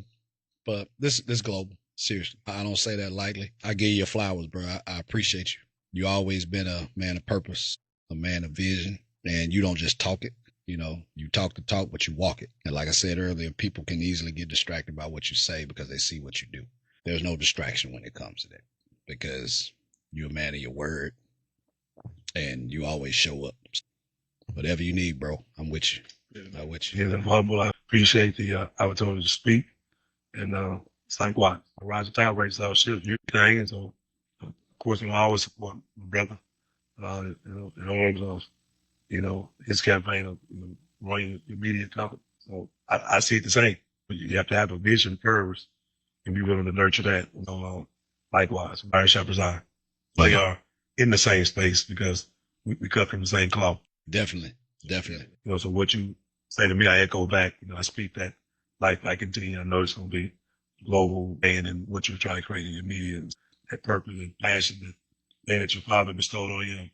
this global. Seriously, I don't say that lightly. I give you your flowers, bro. I appreciate you. You always been a man of purpose, a man of vision, and you don't just talk it. You talk the talk, but you walk it. And like I said earlier, people can easily get distracted by what you say because they see what you do. There's no distraction when it comes to that because you're a man of your word and you always show up. Whatever you need, bro, I'm with you. I'm with you. Yeah, I'm humble. I appreciate the opportunity to speak. And it's like what? I rise to tower race our shit. You're thing. So, of course, I always support my brother. In arms of, his campaign of running your media company. So I see it the same. But you have to have a vision first and be willing to nurture that. Likewise, Barbershop Design. They are in the same space because we cut from the same cloth. Definitely. So what you say to me, I echo back. I speak that life I continue. I know it's going to be global and what you're trying to create in your media, and that purpose and passion that your father bestowed on you,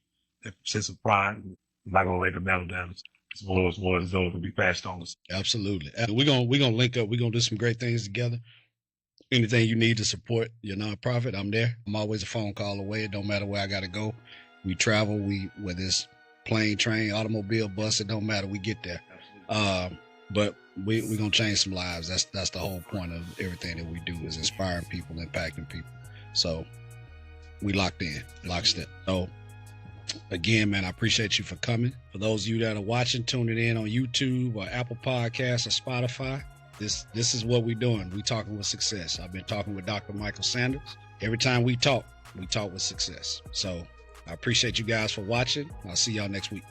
that sense of pride. I'm not going to lay the mantle down. It's one of those ones that will be passed on. Absolutely. We're gonna link up. We're gonna do some great things together. Anything you need to support your nonprofit, I'm there. I'm always a phone call away. It don't matter where I gotta go. We travel. Whether it's plane, train, automobile, bus, it don't matter. We get there. But we're gonna change some lives. That's the whole point of everything that we do is inspiring people, impacting people. So we locked in, lockstep. So again, man, I appreciate you for coming. For those of you that are watching, tuning in on YouTube or Apple Podcasts or Spotify, this is what we're doing. We talking with success. I've been talking with Dr. Michael Sanders. Every time we talk with success. So I appreciate you guys for watching. I'll see y'all next week.